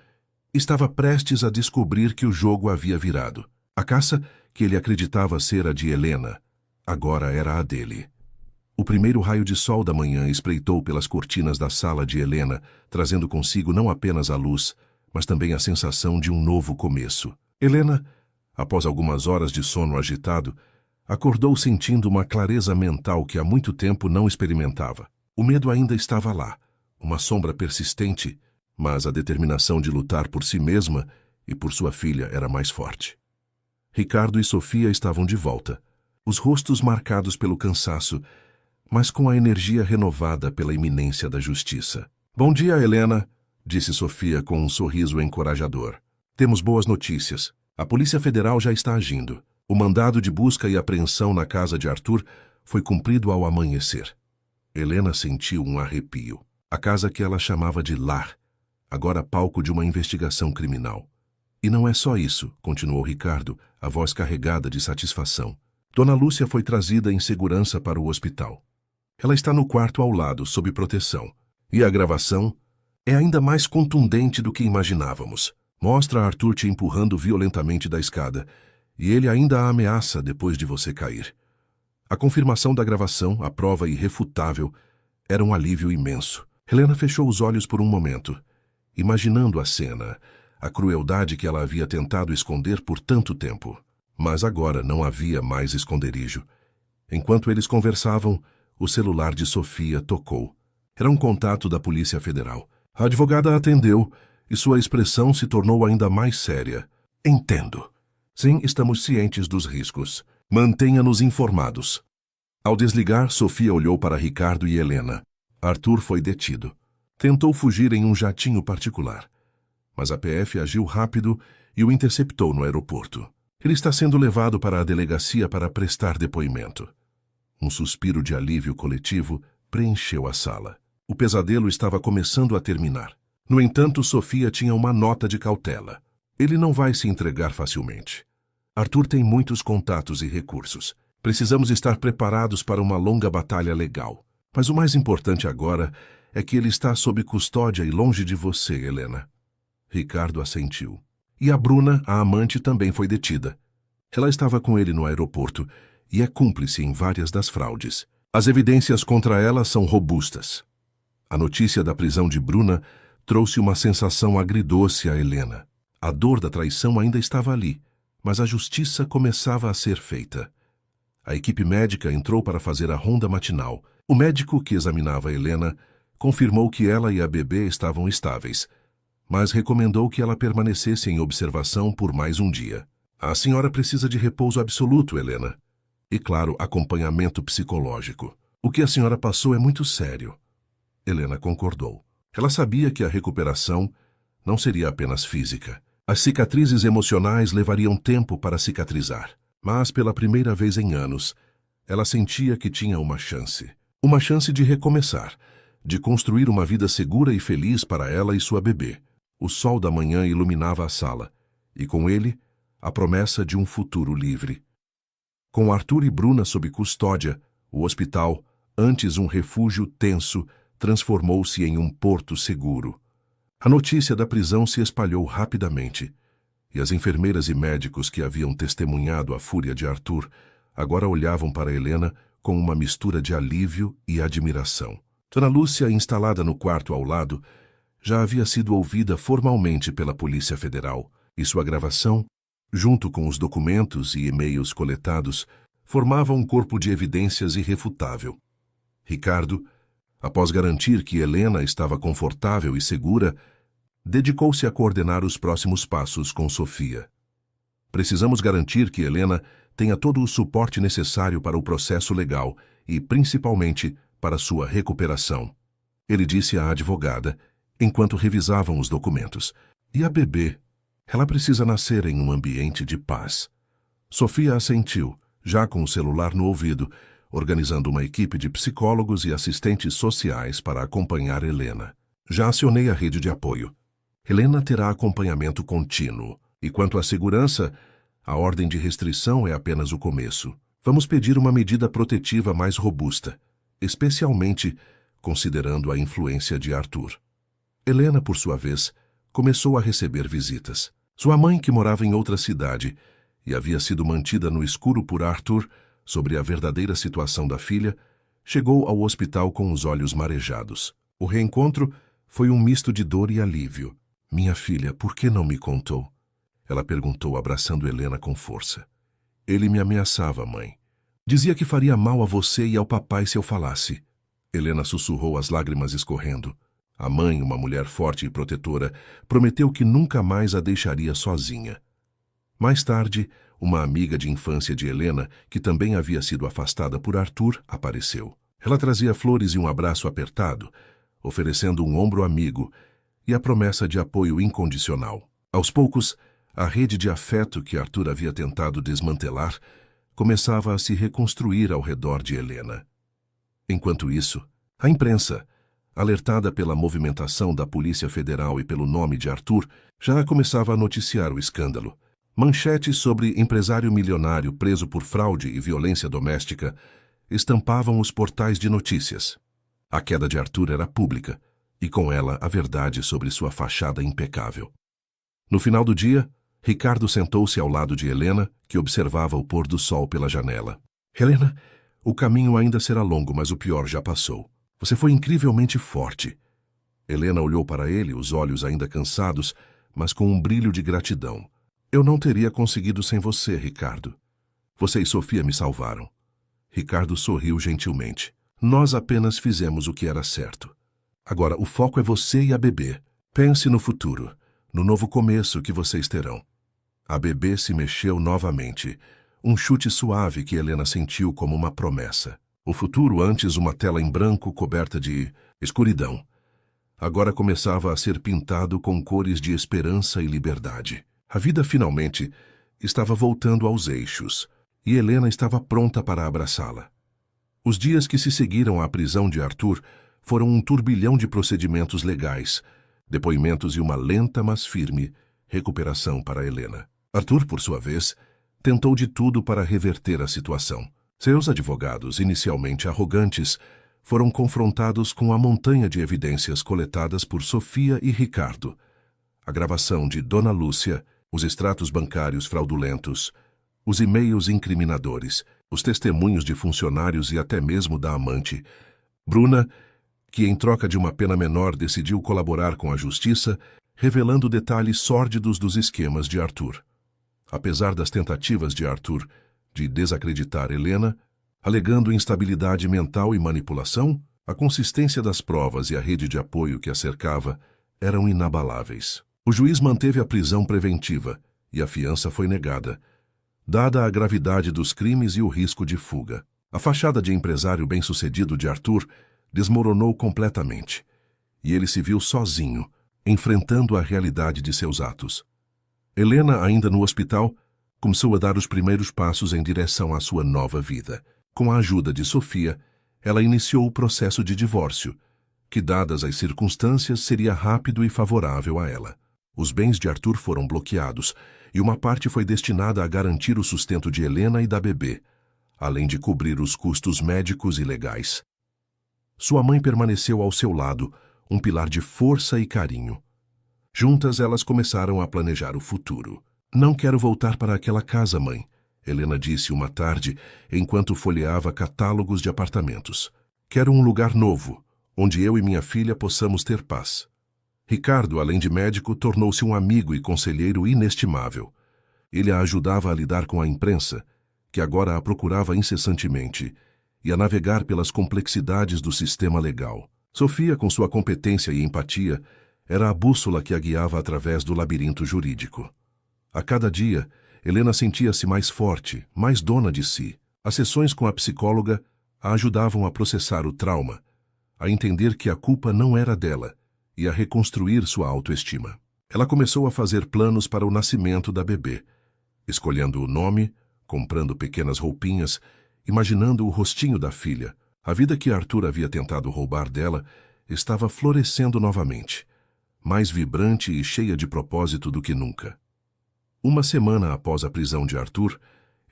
Speaker 1: estava prestes a descobrir que o jogo havia virado. A caça, que ele acreditava ser a de Helena, agora era a dele. O primeiro raio de sol da manhã espreitou pelas cortinas da sala de Helena, trazendo consigo não apenas a luz, mas também a sensação de um novo começo. Helena, após algumas horas de sono agitado, acordou sentindo uma clareza mental que há muito tempo não experimentava. O medo ainda estava lá, uma sombra persistente, mas a determinação de lutar por si mesma e por sua filha era mais forte. Ricardo e Sofia estavam de volta, os rostos marcados pelo cansaço, mas com a energia renovada pela iminência da justiça. Bom dia, Helena, disse Sofia com um sorriso encorajador. Temos boas notícias. A Polícia Federal já está agindo. O mandado de busca e apreensão na casa de Arthur foi cumprido ao amanhecer. Helena sentiu um arrepio. A casa que ela chamava de lar, agora palco de uma investigação criminal. E não é só isso, continuou Ricardo, a voz carregada de satisfação. Dona Lúcia foi trazida em segurança para o hospital. Ela está no quarto ao lado, sob proteção. E a gravação é ainda mais contundente do que imaginávamos. Mostra Arthur te empurrando violentamente da escada, e ele ainda a ameaça depois de você cair. A confirmação da gravação, a prova irrefutável, era um alívio imenso. Helena fechou os olhos por um momento, imaginando a cena, a crueldade que ela havia tentado esconder por tanto tempo. Mas agora não havia mais esconderijo. Enquanto eles conversavam, o celular de Sofia tocou. Era um contato da Polícia Federal. A advogada atendeu e sua expressão se tornou ainda mais séria. Entendo. Sim, estamos cientes dos riscos. Mantenha-nos informados. Ao desligar, Sofia olhou para Ricardo e Helena. Arthur foi detido. Tentou fugir em um jatinho particular. Mas a PF agiu rápido e o interceptou no aeroporto. Ele está sendo levado para a delegacia para prestar depoimento. Um suspiro de alívio coletivo preencheu a sala. O pesadelo estava começando a terminar. No entanto, Sofia tinha uma nota de cautela. Ele não vai se entregar facilmente. Arthur tem muitos contatos e recursos. Precisamos estar preparados para uma longa batalha legal. Mas o mais importante agora é que ele está sob custódia e longe de você, Helena. Ricardo assentiu. E a Bruna, a amante, também foi detida. Ela estava com ele no aeroporto e é cúmplice em várias das fraudes. As evidências contra ela são robustas. A notícia da prisão de Bruna trouxe uma sensação agridoce a Helena. A dor da traição ainda estava ali, mas a justiça começava a ser feita. A equipe médica entrou para fazer a ronda matinal. O médico que examinava Helena confirmou que ela e a bebê estavam estáveis, mas recomendou que ela permanecesse em observação por mais um dia. A senhora precisa de repouso absoluto, Helena. E, claro, acompanhamento psicológico. O que a senhora passou é muito sério. Helena concordou. Ela sabia que a recuperação não seria apenas física. As cicatrizes emocionais levariam tempo para cicatrizar. Mas, pela primeira vez em anos, ela sentia que tinha uma chance. Uma chance de recomeçar, de construir uma vida segura e feliz para ela e sua bebê. O sol da manhã iluminava a sala, e com ele, a promessa de um futuro livre. Com Arthur e Bruna sob custódia, o hospital, antes um refúgio tenso, transformou-se em um porto seguro. A notícia da prisão se espalhou rapidamente, e as enfermeiras e médicos que haviam testemunhado a fúria de Arthur agora olhavam para Helena com uma mistura de alívio e admiração. Dona Lúcia, instalada no quarto ao lado, já havia sido ouvida formalmente pela Polícia Federal, e sua gravação, junto com os documentos e e-mails coletados, formava um corpo de evidências irrefutável. Ricardo, após garantir que Helena estava confortável e segura, dedicou-se a coordenar os próximos passos com Sofia. Precisamos garantir que Helena tenha todo o suporte necessário para o processo legal e, principalmente, para sua recuperação. Ele disse à advogada, enquanto revisavam os documentos. E a bebê? Ela precisa nascer em um ambiente de paz. Sofia assentiu, já com o celular no ouvido, organizando uma equipe de psicólogos e assistentes sociais para acompanhar Helena. Já acionei a rede de apoio. Helena terá acompanhamento contínuo. E quanto à segurança, a ordem de restrição é apenas o começo. Vamos pedir uma medida protetiva mais robusta, especialmente considerando a influência de Arthur. Helena, por sua vez, começou a receber visitas. Sua mãe, que morava em outra cidade e havia sido mantida no escuro por Arthur sobre a verdadeira situação da filha, chegou ao hospital com os olhos marejados. O reencontro foi um misto de dor e alívio. Minha filha, por que não me contou? Ela perguntou, abraçando Helena com força. Ele me ameaçava, mãe. Dizia que faria mal a você e ao papai se eu falasse. Helena sussurrou, as lágrimas escorrendo. A mãe, uma mulher forte e protetora, prometeu que nunca mais a deixaria sozinha. Mais tarde, uma amiga de infância de Helena, que também havia sido afastada por Arthur, apareceu. Ela trazia flores e um abraço apertado, oferecendo um ombro amigo e a promessa de apoio incondicional. Aos poucos, a rede de afeto que Arthur havia tentado desmantelar começava a se reconstruir ao redor de Helena. Enquanto isso, a imprensa, alertada pela movimentação da Polícia Federal e pelo nome de Arthur, já começava a noticiar o escândalo. Manchetes sobre empresário milionário preso por fraude e violência doméstica estampavam os portais de notícias. A queda de Arthur era pública, e com ela a verdade sobre sua fachada impecável. No final do dia, Ricardo sentou-se ao lado de Helena, que observava o pôr do sol pela janela. Helena, o caminho ainda será longo, mas o pior já passou. Você foi incrivelmente forte. Helena olhou para ele, os olhos ainda cansados, mas com um brilho de gratidão. Eu não teria conseguido sem você, Ricardo. Você e Sofia me salvaram. Ricardo sorriu gentilmente. Nós apenas fizemos o que era certo. Agora, o foco é você e a bebê. Pense no futuro, no novo começo que vocês terão. A bebê se mexeu novamente. Um chute suave que Helena sentiu como uma promessa. O futuro, antes uma tela em branco coberta de escuridão, agora começava a ser pintado com cores de esperança e liberdade. A vida finalmente estava voltando aos eixos, e Helena estava pronta para abraçá-la. Os dias que se seguiram à prisão de Arthur foram um turbilhão de procedimentos legais, depoimentos e uma lenta, mas firme, recuperação para Helena. Arthur, por sua vez, tentou de tudo para reverter a situação. Seus advogados, inicialmente arrogantes, foram confrontados com a montanha de evidências coletadas por Sofia e Ricardo. A gravação de Dona Lúcia, os extratos bancários fraudulentos, os e-mails incriminadores, os testemunhos de funcionários e até mesmo da amante. Bruna, que em troca de uma pena menor decidiu colaborar com a justiça, revelando detalhes sórdidos dos esquemas de Arthur. Apesar das tentativas de Arthur de desacreditar Helena, alegando instabilidade mental e manipulação, a consistência das provas e a rede de apoio que a cercava eram inabaláveis. O juiz manteve a prisão preventiva e a fiança foi negada, dada a gravidade dos crimes e o risco de fuga. A fachada de empresário bem-sucedido de Arthur desmoronou completamente, e ele se viu sozinho, enfrentando a realidade de seus atos. Helena, ainda no hospital, começou a dar os primeiros passos em direção à sua nova vida. Com a ajuda de Sofia, ela iniciou o processo de divórcio, que, dadas as circunstâncias, seria rápido e favorável a ela. Os bens de Arthur foram bloqueados e uma parte foi destinada a garantir o sustento de Helena e da bebê, além de cobrir os custos médicos e legais. Sua mãe permaneceu ao seu lado, um pilar de força e carinho. Juntas, elas começaram a planejar o futuro. "Não quero voltar para aquela casa, mãe", Helena disse uma tarde, enquanto folheava catálogos de apartamentos. "Quero um lugar novo, onde eu e minha filha possamos ter paz." Ricardo, além de médico, tornou-se um amigo e conselheiro inestimável. Ele a ajudava a lidar com a imprensa, que agora a procurava incessantemente, e a navegar pelas complexidades do sistema legal. Sofia, com sua competência e empatia, era a bússola que a guiava através do labirinto jurídico. A cada dia, Helena sentia-se mais forte, mais dona de si. As sessões com a psicóloga a ajudavam a processar o trauma, a entender que a culpa não era dela e a reconstruir sua autoestima. Ela começou a fazer planos para o nascimento da bebê, escolhendo o nome, comprando pequenas roupinhas, imaginando o rostinho da filha. A vida que Arthur havia tentado roubar dela estava florescendo novamente, mais vibrante e cheia de propósito do que nunca. Uma semana após a prisão de Arthur,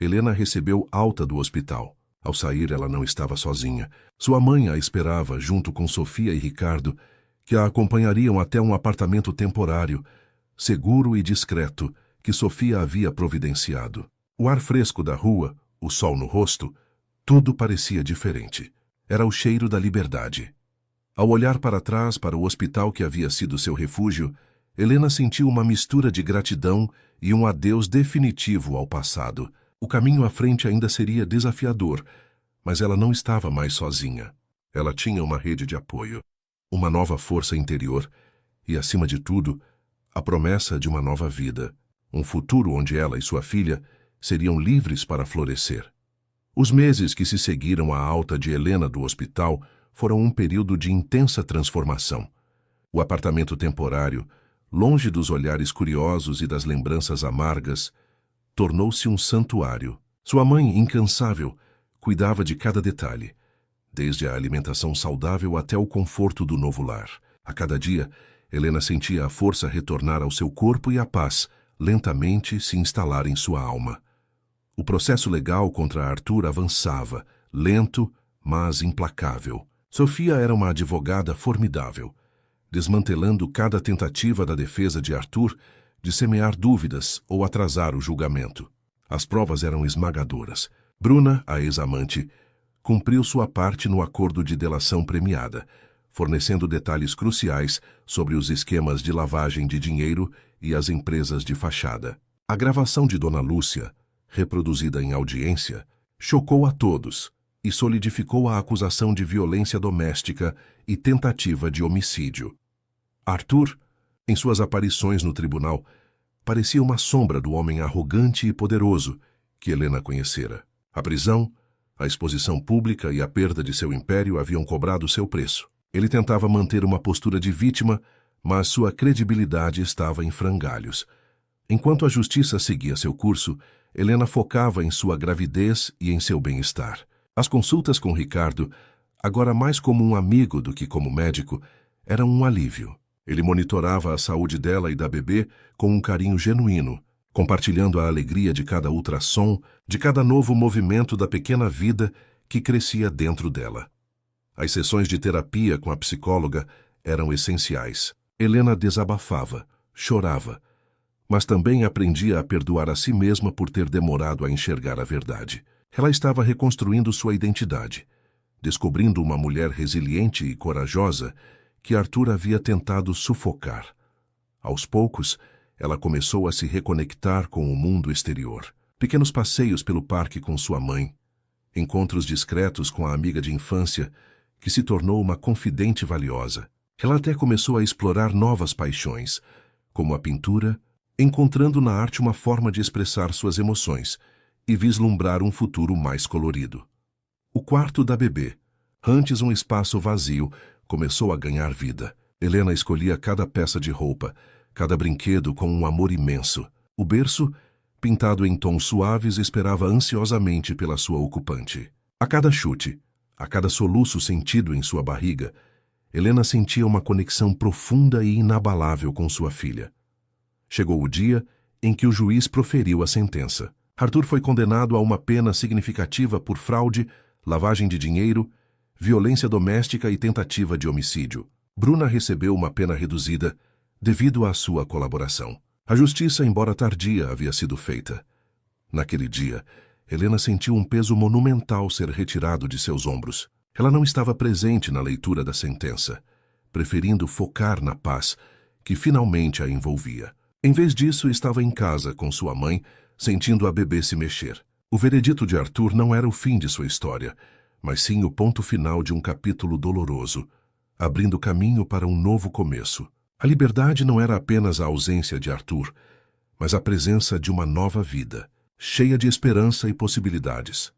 Speaker 1: Helena recebeu alta do hospital. Ao sair, ela não estava sozinha. Sua mãe a esperava, junto com Sofia e Ricardo, que a acompanhariam até um apartamento temporário, seguro e discreto, que Sofia havia providenciado. O ar fresco da rua, o sol no rosto, tudo parecia diferente. Era o cheiro da liberdade. Ao olhar para trás, para o hospital que havia sido seu refúgio, Helena sentiu uma mistura de gratidão e um adeus definitivo ao passado. O caminho à frente ainda seria desafiador, mas ela não estava mais sozinha. Ela tinha uma rede de apoio, uma nova força interior e, acima de tudo, a promessa de uma nova vida, um futuro onde ela e sua filha seriam livres para florescer. Os meses que se seguiram à alta de Helena do hospital foram um período de intensa transformação. O apartamento temporário, longe dos olhares curiosos e das lembranças amargas, tornou-se um santuário. Sua mãe, incansável, cuidava de cada detalhe, desde a alimentação saudável até o conforto do novo lar. A cada dia, Helena sentia a força retornar ao seu corpo e a paz, lentamente, se instalar em sua alma. O processo legal contra Arthur avançava, lento, mas implacável. Sofia era uma advogada formidável, desmantelando cada tentativa da defesa de Arthur de semear dúvidas ou atrasar o julgamento. As provas eram esmagadoras. Bruna, a ex-amante, cumpriu sua parte no acordo de delação premiada, fornecendo detalhes cruciais sobre os esquemas de lavagem de dinheiro e as empresas de fachada. A gravação de Dona Lúcia, reproduzida em audiência, chocou a todos e solidificou a acusação de violência doméstica e tentativa de homicídio. Arthur, em suas aparições no tribunal, parecia uma sombra do homem arrogante e poderoso que Helena conhecera. A prisão, a exposição pública e a perda de seu império haviam cobrado seu preço. Ele tentava manter uma postura de vítima, mas sua credibilidade estava em frangalhos. Enquanto a justiça seguia seu curso, Helena focava em sua gravidez e em seu bem-estar. As consultas com Ricardo, agora mais como um amigo do que como médico, eram um alívio. Ele monitorava a saúde dela e da bebê com um carinho genuíno, compartilhando a alegria de cada ultrassom, de cada novo movimento da pequena vida que crescia dentro dela. As sessões de terapia com a psicóloga eram essenciais. Helena desabafava, chorava, mas também aprendia a perdoar a si mesma por ter demorado a enxergar a verdade. Ela estava reconstruindo sua identidade, descobrindo uma mulher resiliente e corajosa que Arthur havia tentado sufocar. Aos poucos, ela começou a se reconectar com o mundo exterior. Pequenos passeios pelo parque com sua mãe, encontros discretos com a amiga de infância, que se tornou uma confidente valiosa. Ela até começou a explorar novas paixões, como a pintura, encontrando na arte uma forma de expressar suas emoções e vislumbrar um futuro mais colorido. O quarto da bebê, antes um espaço vazio, começou a ganhar vida. Helena escolhia cada peça de roupa, cada brinquedo com um amor imenso. O berço, pintado em tons suaves, esperava ansiosamente pela sua ocupante. A cada chute, a cada soluço sentido em sua barriga, Helena sentia uma conexão profunda e inabalável com sua filha. Chegou o dia em que o juiz proferiu a sentença. Arthur foi condenado a uma pena significativa por fraude, lavagem de dinheiro, violência doméstica e tentativa de homicídio. Bruna recebeu uma pena reduzida devido à sua colaboração. A justiça, embora tardia, havia sido feita. Naquele dia, Helena sentiu um peso monumental ser retirado de seus ombros. Ela não estava presente na leitura da sentença, preferindo focar na paz que finalmente a envolvia. Em vez disso, estava em casa com sua mãe, sentindo a bebê se mexer. O veredito de Arthur não era o fim de sua história, mas sim o ponto final de um capítulo doloroso, abrindo caminho para um novo começo. A liberdade não era apenas a ausência de Arthur, mas a presença de uma nova vida, cheia de esperança e possibilidades.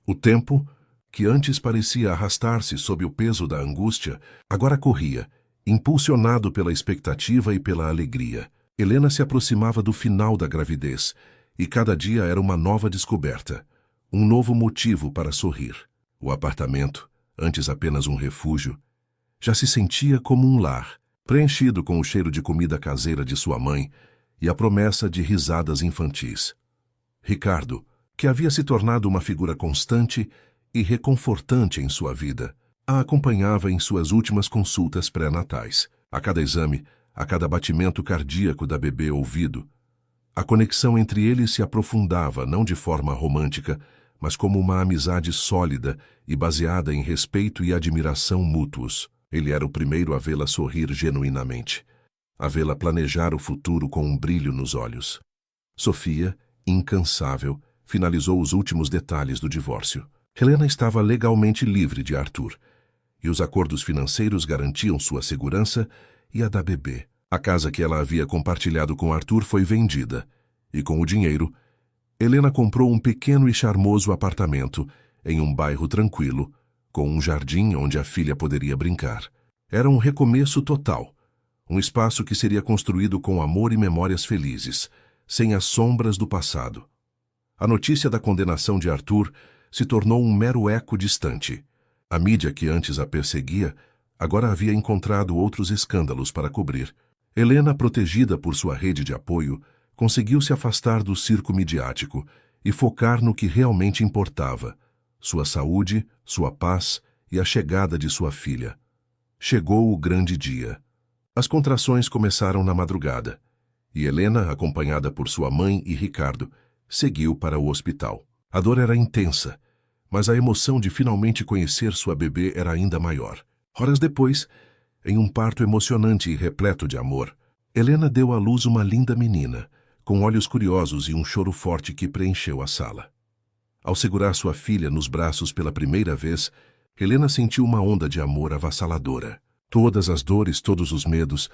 Speaker 1: O tempo, que antes parecia arrastar-se sob o peso da angústia, agora corria, impulsionado pela expectativa e pela alegria. Helena se aproximava do final da gravidez, e cada dia era uma nova descoberta, um novo motivo para sorrir. O apartamento, antes apenas um refúgio, já se sentia como um lar, preenchido com o cheiro de comida caseira de sua mãe e a promessa de risadas infantis. Ricardo, que havia se tornado uma figura constante e reconfortante em sua vida, a acompanhava em suas últimas consultas pré-natais. A cada exame, a cada batimento cardíaco da bebê ouvido, a conexão entre eles se aprofundava não de forma romântica, mas como uma amizade sólida e baseada em respeito e admiração mútuos. Ele era o primeiro a vê-la sorrir genuinamente, a vê-la planejar o futuro com um brilho nos olhos. Sofia, incansável, finalizou os últimos detalhes do divórcio. Helena estava legalmente livre de Arthur, e os acordos financeiros garantiam sua segurança e a da bebê. A casa que ela havia compartilhado com Arthur foi vendida, e com o dinheiro, Helena comprou um pequeno e charmoso apartamento em um bairro tranquilo, com um jardim onde a filha poderia brincar. Era um recomeço total, um espaço que seria construído com amor e memórias felizes, sem as sombras do passado. A notícia da condenação de Arthur se tornou um mero eco distante. A mídia que antes a perseguia agora havia encontrado outros escândalos para cobrir. Helena, protegida por sua rede de apoio, conseguiu se afastar do circo midiático e focar no que realmente importava: sua saúde, sua paz e a chegada de sua filha. Chegou o grande dia. As contrações começaram na madrugada, e Helena, acompanhada por sua mãe e Ricardo, seguiu para o hospital. A dor era intensa, mas a emoção de finalmente conhecer sua bebê era ainda maior. Horas depois, em um parto emocionante e repleto de amor, Helena deu à luz uma linda menina, com olhos curiosos e um choro forte que preencheu a sala. Ao segurar sua filha nos braços pela primeira vez, Helena sentiu uma onda de amor avassaladora. Todas as dores, todos os medos,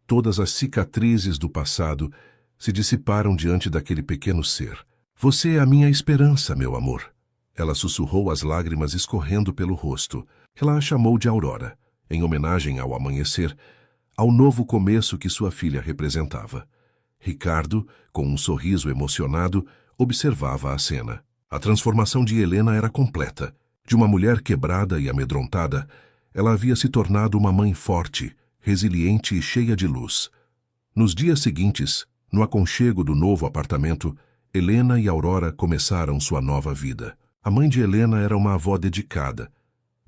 Speaker 1: todas as cicatrizes do passado se dissiparam diante daquele pequeno ser. Você é a minha esperança, meu amor. Ela sussurrou, as lágrimas escorrendo pelo rosto. Ela a chamou de Aurora, em homenagem ao amanhecer, ao novo começo que sua filha representava. Ricardo, com um sorriso emocionado, observava a cena. A transformação de Helena era completa. De uma mulher quebrada e amedrontada, ela havia se tornado uma mãe forte, resiliente e cheia de luz. Nos dias seguintes, no aconchego do novo apartamento, Helena e Aurora começaram sua nova vida. A mãe de Helena era uma avó dedicada,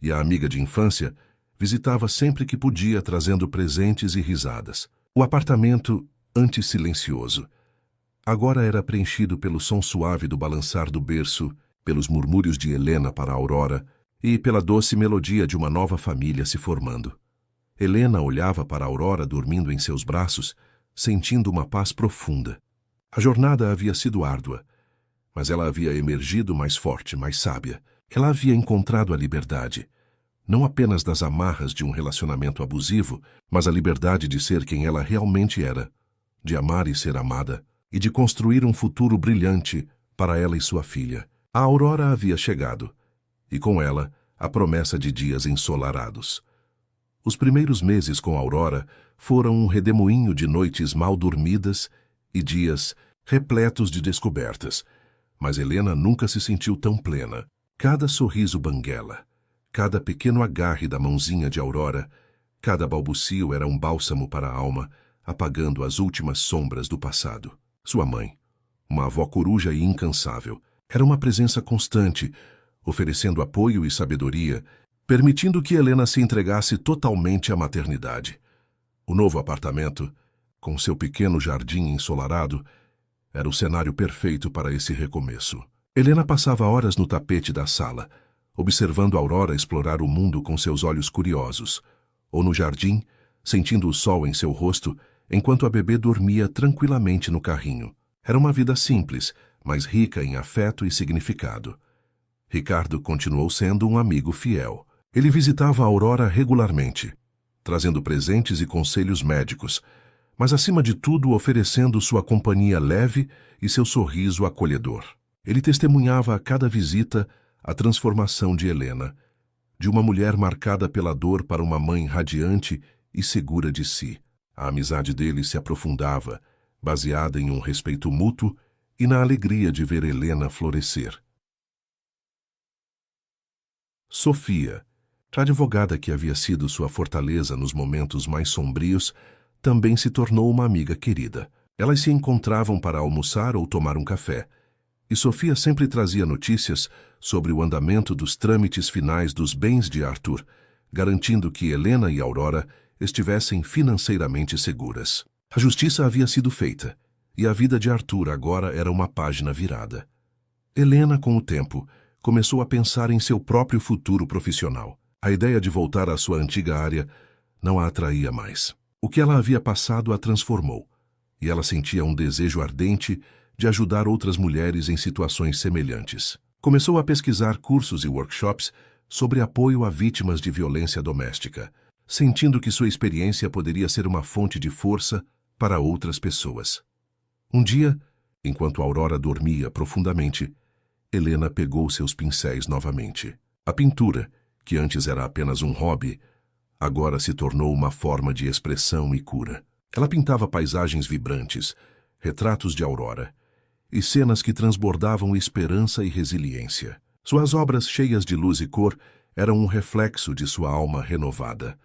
Speaker 1: e a amiga de infância visitava sempre que podia, trazendo presentes e risadas. O apartamento, antes silencioso, agora era preenchido pelo som suave do balançar do berço, pelos murmúrios de Helena para Aurora e pela doce melodia de uma nova família se formando. Helena olhava para Aurora dormindo em seus braços, sentindo uma paz profunda. A jornada havia sido árdua, mas ela havia emergido mais forte, mais sábia. Ela havia encontrado a liberdade, não apenas das amarras de um relacionamento abusivo, mas a liberdade de ser quem ela realmente era, de amar e ser amada, e de construir um futuro brilhante para ela e sua filha. A aurora havia chegado, e com ela a promessa de dias ensolarados. Os primeiros meses com Aurora foram um redemoinho de noites mal dormidas e dias repletos de descobertas, mas Helena nunca se sentiu tão plena. Cada sorriso banguela, cada pequeno agarre da mãozinha de Aurora, cada balbucio era um bálsamo para a alma, apagando as últimas sombras do passado. Sua mãe, uma avó coruja e incansável, era uma presença constante, oferecendo apoio e sabedoria, permitindo que Helena se entregasse totalmente à maternidade. O novo apartamento, com seu pequeno jardim ensolarado, era o cenário perfeito para esse recomeço. Helena passava horas no tapete da sala, observando Aurora explorar o mundo com seus olhos curiosos, ou no jardim, sentindo o sol em seu rosto, enquanto a bebê dormia tranquilamente no carrinho. Era uma vida simples, mas rica em afeto e significado. Ricardo continuou sendo um amigo fiel. Ele visitava a Aurora regularmente, trazendo presentes e conselhos médicos, mas acima de tudo oferecendo sua companhia leve e seu sorriso acolhedor. Ele testemunhava a cada visita a transformação de Helena, de uma mulher marcada pela dor para uma mãe radiante e segura de si. A amizade deles se aprofundava, baseada em um respeito mútuo e na alegria de ver Helena florescer. Sofia, a advogada que havia sido sua fortaleza nos momentos mais sombrios, também se tornou uma amiga querida. Elas se encontravam para almoçar ou tomar um café, e Sofia sempre trazia notícias sobre o andamento dos trâmites finais dos bens de Arthur, garantindo que Helena e Aurora estivessem financeiramente seguras. A justiça havia sido feita, e a vida de Arthur agora era uma página virada. Helena, com o tempo, começou a pensar em seu próprio futuro profissional. A ideia de voltar à sua antiga área não a atraía mais. O que ela havia passado a transformou, e ela sentia um desejo ardente de ajudar outras mulheres em situações semelhantes. Começou a pesquisar cursos e workshops sobre apoio a vítimas de violência doméstica, sentindo que sua experiência poderia ser uma fonte de força para outras pessoas. Um dia, enquanto Aurora dormia profundamente, Helena pegou seus pincéis novamente. A pintura, que antes era apenas um hobby, agora se tornou uma forma de expressão e cura. Ela pintava paisagens vibrantes, retratos de Aurora, e cenas que transbordavam esperança e resiliência. Suas obras cheias de luz e cor eram um reflexo de sua alma renovada.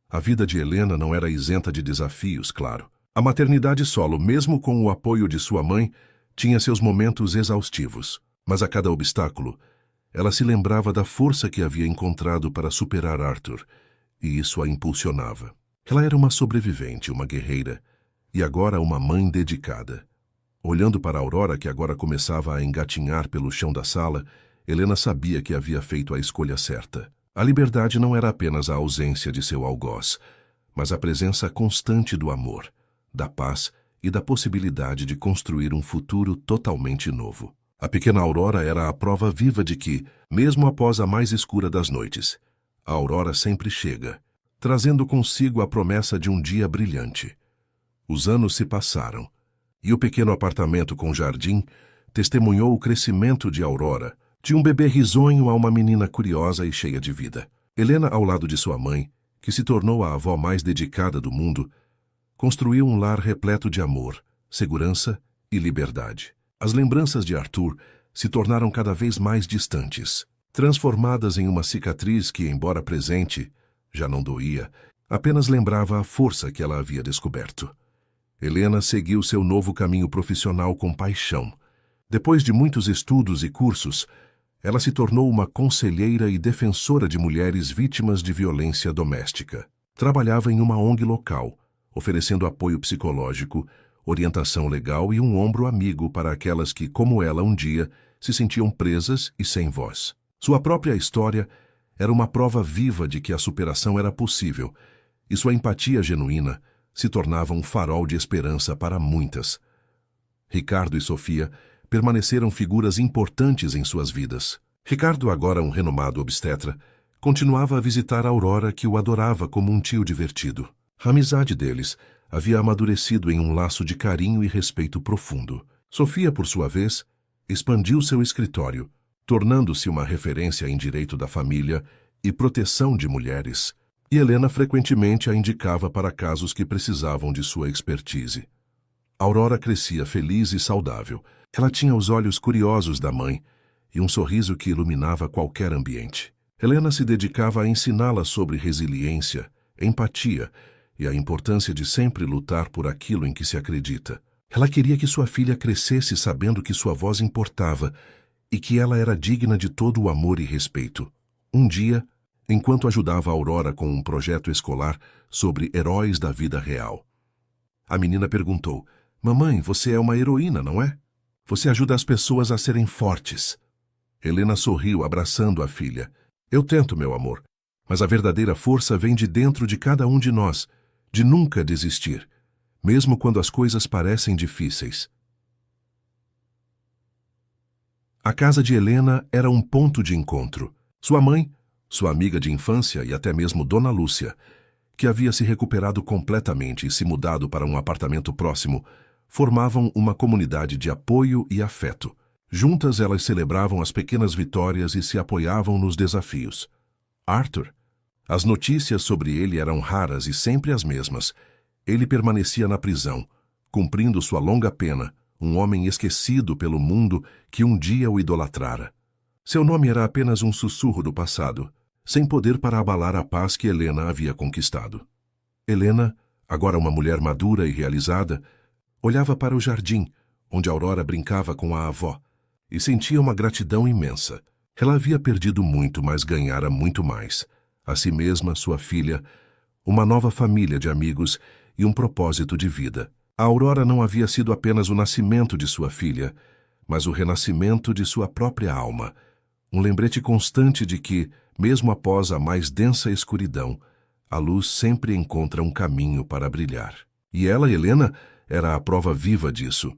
Speaker 1: A vida de Helena não era isenta de desafios, claro. A maternidade solo, mesmo com o apoio de sua mãe, tinha seus momentos exaustivos. Mas a cada obstáculo, ela se lembrava da força que havia encontrado para superar Arthur, e isso a impulsionava. Ela era uma sobrevivente, uma guerreira, e agora uma mãe dedicada. Olhando para Aurora, que agora começava a engatinhar pelo chão da sala, Helena sabia que havia feito a escolha certa. A liberdade não era apenas a ausência de seu algoz, mas a presença constante do amor, da paz e da possibilidade de construir um futuro totalmente novo. A pequena Aurora era a prova viva de que, mesmo após a mais escura das noites, a aurora sempre chega, trazendo consigo a promessa de um dia brilhante. Os anos se passaram, e o pequeno apartamento com jardim testemunhou o crescimento de Aurora, de um bebê risonho a uma menina curiosa e cheia de vida. Helena, ao lado de sua mãe, que se tornou a avó mais dedicada do mundo, construiu um lar repleto de amor, segurança e liberdade. As lembranças de Arthur se tornaram cada vez mais distantes, transformadas em uma cicatriz que, embora presente, já não doía, apenas lembrava a força que ela havia descoberto. Helena seguiu seu novo caminho profissional com paixão. Depois de muitos estudos e cursos, ela se tornou uma conselheira e defensora de mulheres vítimas de violência doméstica. Trabalhava em uma ONG local, oferecendo apoio psicológico, orientação legal e um ombro amigo para aquelas que, como ela um dia, se sentiam presas e sem voz. Sua própria história era uma prova viva de que a superação era possível, e sua empatia genuína se tornava um farol de esperança para muitas. Ricardo e Sofia permaneceram figuras importantes em suas vidas. Ricardo, agora um renomado obstetra, Continuava a visitar Aurora, que o adorava como um tio divertido. A amizade deles havia amadurecido em um laço de carinho e respeito profundo. Sofia, por sua vez, expandiu seu escritório, tornando-se uma referência em direito da família e proteção de mulheres, e Helena frequentemente a indicava para casos que precisavam de sua expertise. Aurora crescia feliz e saudável. Ela tinha os olhos curiosos da mãe e um sorriso que iluminava qualquer ambiente. Helena se dedicava a ensiná-la sobre resiliência, empatia e a importância de sempre lutar por aquilo em que se acredita. Ela queria que sua filha crescesse sabendo que sua voz importava e que ela era digna de todo o amor e respeito. Um dia, enquanto ajudava a Aurora com um projeto escolar sobre heróis da vida real, a menina perguntou: "Mamãe, você é uma heroína, não é? Você ajuda as pessoas a serem fortes." Helena sorriu, abraçando a filha. "Eu tento, meu amor, mas a verdadeira força vem de dentro de cada um de nós, de nunca desistir, mesmo quando as coisas parecem difíceis." A casa de Helena era um ponto de encontro. Sua mãe, sua amiga de infância e até mesmo Dona Lúcia, que havia se recuperado completamente e se mudado para um apartamento próximo, formavam uma comunidade de apoio e afeto. Juntas elas celebravam as pequenas vitórias e se apoiavam nos desafios. Arthur? As notícias sobre ele eram raras e sempre as mesmas. Ele permanecia na prisão, cumprindo sua longa pena, um homem esquecido pelo mundo que um dia o idolatrara. Seu nome era apenas um sussurro do passado, sem poder para abalar a paz que Helena havia conquistado. Helena, agora uma mulher madura e realizada, olhava para o jardim, onde Aurora brincava com a avó, e sentia uma gratidão imensa. Ela havia perdido muito, mas ganhara muito mais. A si mesma, sua filha, uma nova família de amigos e um propósito de vida. A Aurora não havia sido apenas o nascimento de sua filha, mas o renascimento de sua própria alma, um lembrete constante de que, mesmo após a mais densa escuridão, a luz sempre encontra um caminho para brilhar. E ela, Helena, era a prova viva disso.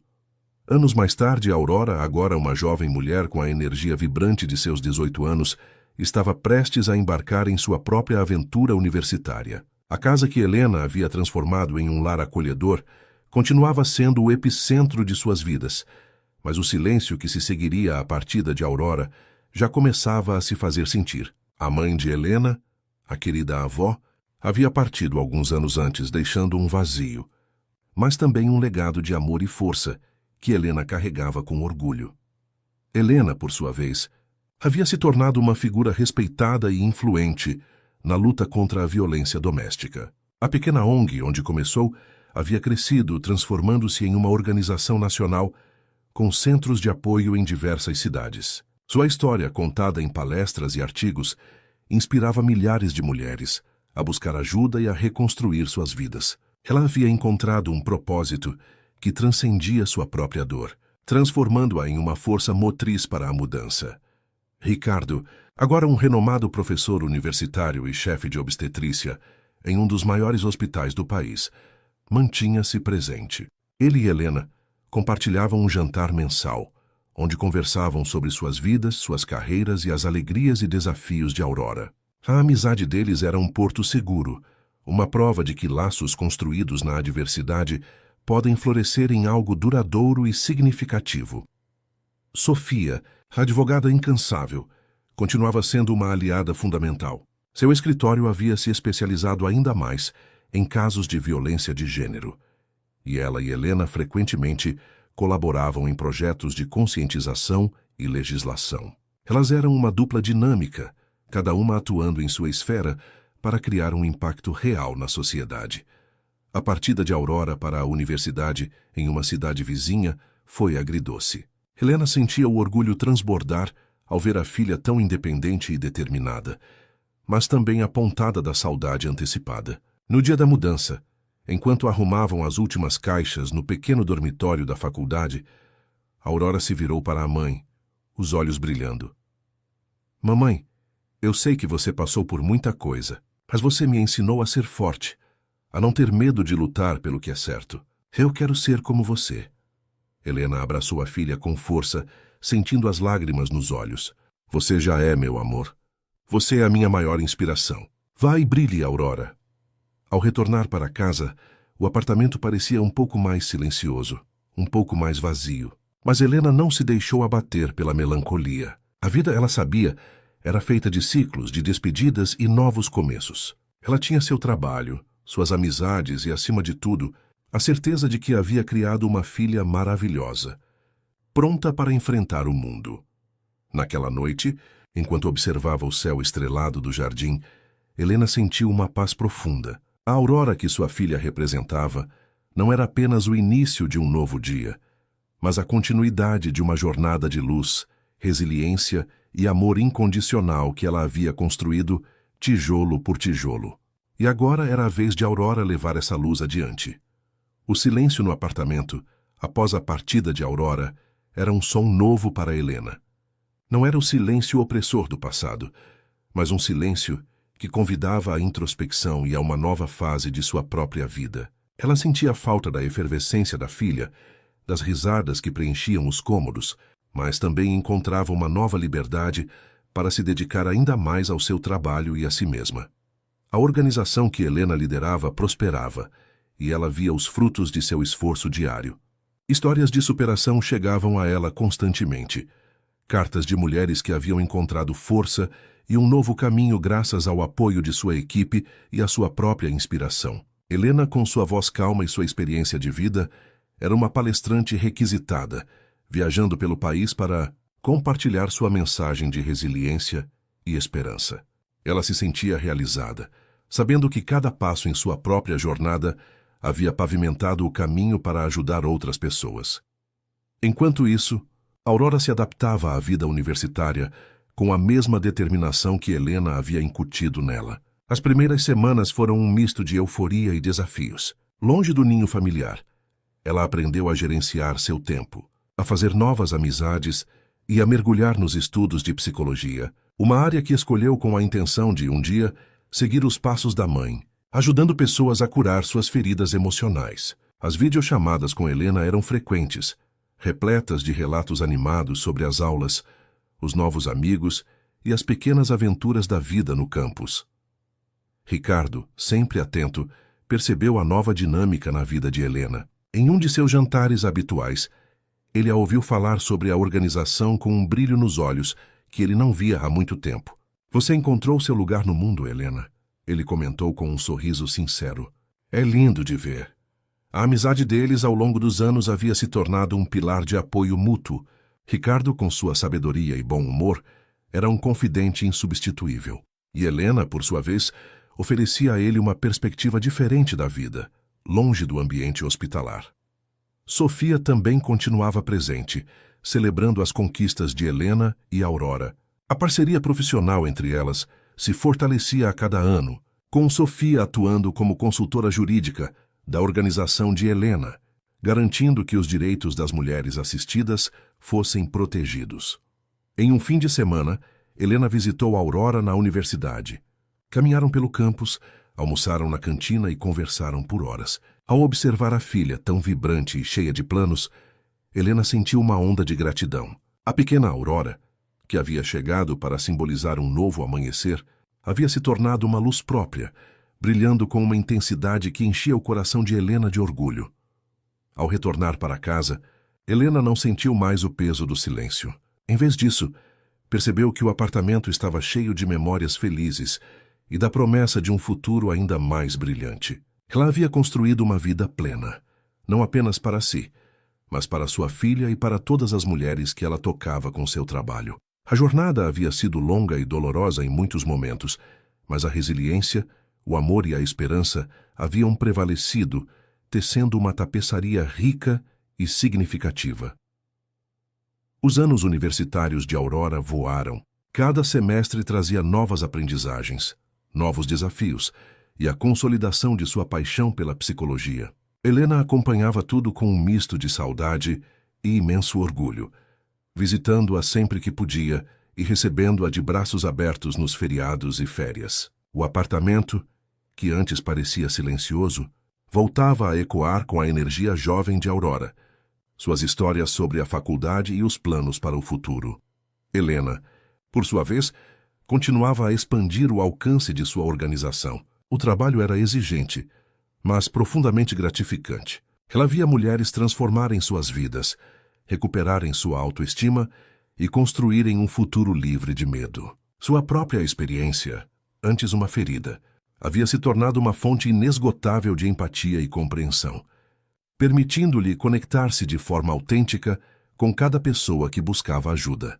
Speaker 1: Anos mais tarde, Aurora, agora uma jovem mulher com a energia vibrante de seus 18 anos, estava prestes a embarcar em sua própria aventura universitária. A casa que Helena havia transformado em um lar acolhedor continuava sendo o epicentro de suas vidas, mas o silêncio que se seguiria à partida de Aurora já começava a se fazer sentir. A mãe de Helena, a querida avó, havia partido alguns anos antes, deixando um vazio, mas também um legado de amor e força que Helena carregava com orgulho. Helena, por sua vez, havia se tornado uma figura respeitada e influente na luta contra a violência doméstica. A pequena ONG onde começou havia crescido, transformando-se em uma organização nacional com centros de apoio em diversas cidades. Sua história, contada em palestras e artigos, inspirava milhares de mulheres a buscar ajuda e a reconstruir suas vidas. Ela havia encontrado um propósito que transcendia sua própria dor, transformando-a em uma força motriz para a mudança. Ricardo, agora um renomado professor universitário e chefe de obstetrícia em um dos maiores hospitais do país, mantinha-se presente. Ele e Helena compartilhavam um jantar mensal, onde conversavam sobre suas vidas, suas carreiras e as alegrias e desafios de Aurora. A amizade deles era um porto seguro, uma prova de que laços construídos na adversidade podem florescer em algo duradouro e significativo. Sofia, a advogada incansável, continuava sendo uma aliada fundamental. Seu escritório havia se especializado ainda mais em casos de violência de gênero, e ela e Helena frequentemente colaboravam em projetos de conscientização e legislação. Elas eram uma dupla dinâmica, cada uma atuando em sua esfera para criar um impacto real na sociedade. A partida de Aurora para a universidade em uma cidade vizinha foi agridoce. Helena sentia o orgulho transbordar ao ver a filha tão independente e determinada, mas também a pontada da saudade antecipada. No dia da mudança, enquanto arrumavam as últimas caixas no pequeno dormitório da faculdade, Aurora se virou para a mãe, os olhos brilhando. "Mamãe, eu sei que você passou por muita coisa, mas você me ensinou a ser forte, a não ter medo de lutar pelo que é certo. Eu quero ser como você." Helena abraçou a filha com força, sentindo as lágrimas nos olhos. "Você já é, meu amor. Você é a minha maior inspiração. Vá e brilhe, Aurora. Ao retornar para casa, o apartamento parecia um pouco mais silencioso, um pouco mais vazio. Mas Helena não se deixou abater pela melancolia. A vida, ela sabia, era feita de ciclos, de despedidas e novos começos. Ela tinha seu trabalho, suas amizades e, acima de tudo, a certeza de que havia criado uma filha maravilhosa, pronta para enfrentar o mundo. Naquela noite, enquanto observava o céu estrelado do jardim, Helena sentiu uma paz profunda. A aurora que sua filha representava não era apenas o início de um novo dia, mas a continuidade de uma jornada de luz, resiliência e amor incondicional que ela havia construído tijolo por tijolo. E agora era a vez de Aurora levar essa luz adiante. O silêncio no apartamento, após a partida de Aurora, era um som novo para Helena. Não era o silêncio opressor do passado, mas um silêncio que convidava à introspecção e a uma nova fase de sua própria vida. Ela sentia a falta da efervescência da filha, das risadas que preenchiam os cômodos, mas também encontrava uma nova liberdade para se dedicar ainda mais ao seu trabalho e a si mesma. A organização que Helena liderava prosperava, e ela via os frutos de seu esforço diário. Histórias de superação chegavam a ela constantemente. Cartas de mulheres que haviam encontrado força e um novo caminho graças ao apoio de sua equipe e à sua própria inspiração. Helena, com sua voz calma e sua experiência de vida, era uma palestrante requisitada, viajando pelo país para compartilhar sua mensagem de resiliência e esperança. Ela se sentia realizada, sabendo que cada passo em sua própria jornada havia pavimentado o caminho para ajudar outras pessoas. Enquanto isso, Aurora se adaptava à vida universitária com a mesma determinação que Helena havia incutido nela. As primeiras semanas foram um misto de euforia e desafios. Longe do ninho familiar, ela aprendeu a gerenciar seu tempo, a fazer novas amizades e a mergulhar nos estudos de psicologia, uma área que escolheu com a intenção de, um dia, seguir os passos da mãe, ajudando pessoas a curar suas feridas emocionais. As videochamadas com Helena eram frequentes, repletas de relatos animados sobre as aulas, os novos amigos e as pequenas aventuras da vida no campus. Ricardo, sempre atento, percebeu a nova dinâmica na vida de Helena. Em um de seus jantares habituais, ele a ouviu falar sobre a organização com um brilho nos olhos que ele não via há muito tempo. Você encontrou seu lugar no mundo, Helena, ele comentou com um sorriso sincero. É lindo de ver. A amizade deles ao longo dos anos havia se tornado um pilar de apoio mútuo. Ricardo, com sua sabedoria e bom humor, era um confidente insubstituível. E Helena, por sua vez, oferecia a ele uma perspectiva diferente da vida, longe do ambiente hospitalar. Sofia também continuava presente, celebrando as conquistas de Helena e Aurora. A parceria profissional entre elas se fortalecia a cada ano, com Sofia atuando como consultora jurídica da organização de Helena, garantindo que os direitos das mulheres assistidas fossem protegidos. Em um fim de semana, Helena visitou Aurora na universidade. Caminharam pelo campus, almoçaram na cantina e conversaram por horas. Ao observar a filha, tão vibrante e cheia de planos, Helena sentiu uma onda de gratidão. A pequena Aurora, que havia chegado para simbolizar um novo amanhecer, havia se tornado uma luz própria, brilhando com uma intensidade que enchia o coração de Helena de orgulho. Ao retornar para casa, Helena não sentiu mais o peso do silêncio. Em vez disso, percebeu que o apartamento estava cheio de memórias felizes e da promessa de um futuro ainda mais brilhante. Ela havia construído uma vida plena, não apenas para si, mas para sua filha e para todas as mulheres que ela tocava com seu trabalho. A jornada havia sido longa e dolorosa em muitos momentos, mas a resiliência, o amor e a esperança haviam prevalecido, tecendo uma tapeçaria rica e significativa. Os anos universitários de Aurora voaram. Cada semestre trazia novas aprendizagens, novos desafios e a consolidação de sua paixão pela psicologia. Helena acompanhava tudo com um misto de saudade e imenso orgulho, visitando-a sempre que podia e recebendo-a de braços abertos nos feriados e férias. O apartamento, que antes parecia silencioso, voltava a ecoar com a energia jovem de Aurora, suas histórias sobre a faculdade e os planos para o futuro. Helena, por sua vez, continuava a expandir o alcance de sua organização. O trabalho era exigente, mas profundamente gratificante. Ela via mulheres transformarem suas vidas, recuperarem sua autoestima e construírem um futuro livre de medo. Sua própria experiência, antes uma ferida, havia se tornado uma fonte inesgotável de empatia e compreensão, permitindo-lhe conectar-se de forma autêntica com cada pessoa que buscava ajuda.